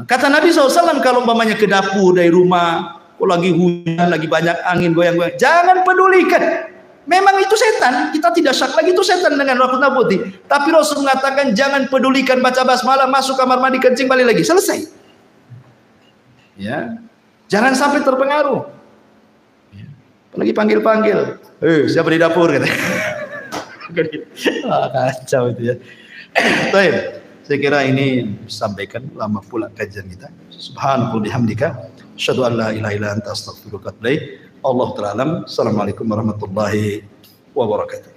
Kata Nabi SAW, kalau umpamanya ke dapur dari rumah, kok lagi hujan, lagi banyak angin goyang-goyang, jangan pedulikan. Memang itu setan, kita tidak syak lagi itu setan dengan nakut-nakuti. Tapi Rasul mengatakan jangan pedulikan, baca basmalah, masuk kamar mandi, kencing, balik lagi, selesai. Ya, jangan sampai terpengaruh. Ya. Lagi panggil-panggil, siapa di dapur kata. Kacau itu ya. Baik. Saya kira ini disampaikan lama pula kajian kita. Subhanallah bihamdika, asyhadu an la ilaha illa anta astaghfiruka wa atubu ilaik. Allah ta'ala. Assalamualaikum warahmatullahi wabarakatuh.